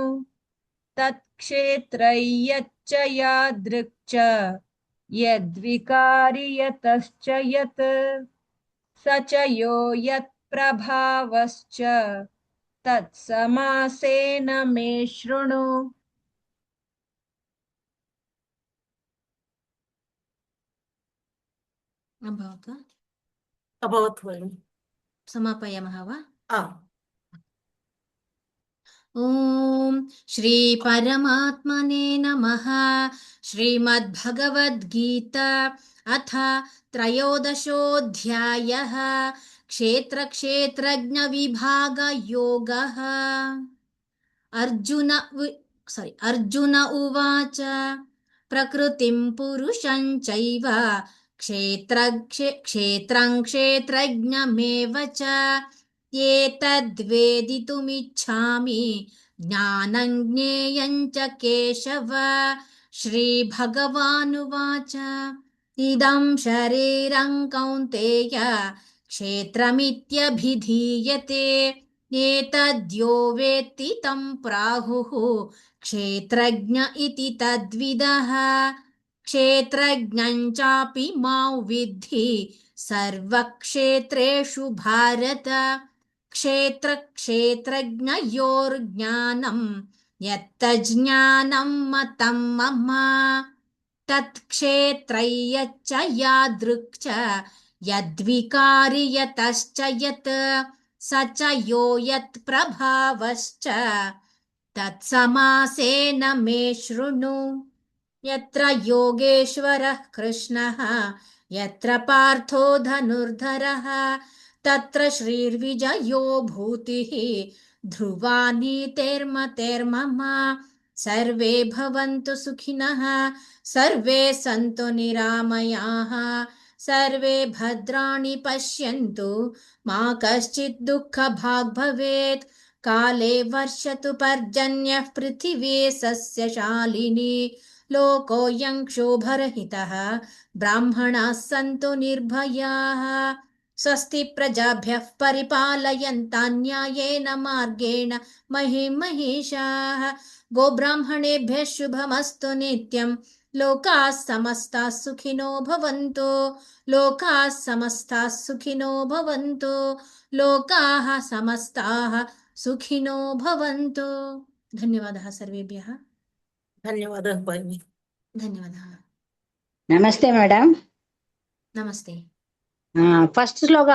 तत्क्षेत्रयच्च यादृक् च यद्विकारि यतश्च यत् स च यो यत्प्रभावश्च तत्समासेन मे शृणु अभवत् वा? अभवत् भगिनि समापयामः वा? आम् ॐ श्री परमात्मने नमः। श्रीमद्भगवद्गीता अथ त्रयोदशोऽध्यायः क्षेत्रक्षेत्रज्ञविभागयोगः। अर्जुन उवाच प्रकृतिं पुरुषं चैव क्षेत्रं क्षेत्रज्ञमेव च एतद्वेदितुमिच्छामि ज्ञानं ज्ञेयं च केशव। श्रीभगवानुवाच इदं शरीरं कौन्तेय क्षेत्रमित्यभिधीयते एतद्यो वेत्ति तं प्राहुः क्षेत्रज्ञ इति तद्विदः। क्षेत्रज्ञं चापि मां विद्धि सर्वक्षेत्रेषु भारत। क्षेत्रक्षेत्रज्ञयोर्ज्ञानं यत्तज्ज्ञानं मतं मम तत्क्षेत्रयच्च यादृक् च यद्विकारि यतश्च यत् स च यो यत्प्रभावश्च तत्समासेन मे शृणु। यत्र योगेश्वरः कृष्णः यत्र पार्थो धनुर्धरः तत्र श्रीर्विजयो भूतिः ध्रुवा नीतेर्मतेर्मम। सर्वे भवन्तु सुखिनः सर्वे सन्तु निरामयाः सर्वे भद्राणि पश्यन्तु मा कश्चित् दुःखभाग् भवेत्। काले वर्षतु पर्जन्यः पृथिवी सस्यशालिनी लोकोऽयं क्षोभरहितः ब्राह्मणाः सन्तु निर्भयाः। स्वस्ति प्रजाभ्यः परिपालयन्तां न्यायेन मार्गेण महीं महिषाः। गोब्राह्मणेभ्यः शुभमस्तु नित्यं लोकाः समस्ताः सुखिनो भवन्तु लोकाः समस्ताः सुखिनो भवन्तु लोकाः समस्ताः सुखिनो भवन्तु। धन्यवादः सर्वेभ्यः। धन्यवादः भगिनि धन्यवादः। नमस्ते मैडम। नमस्ते। फर्स्ट श्लोक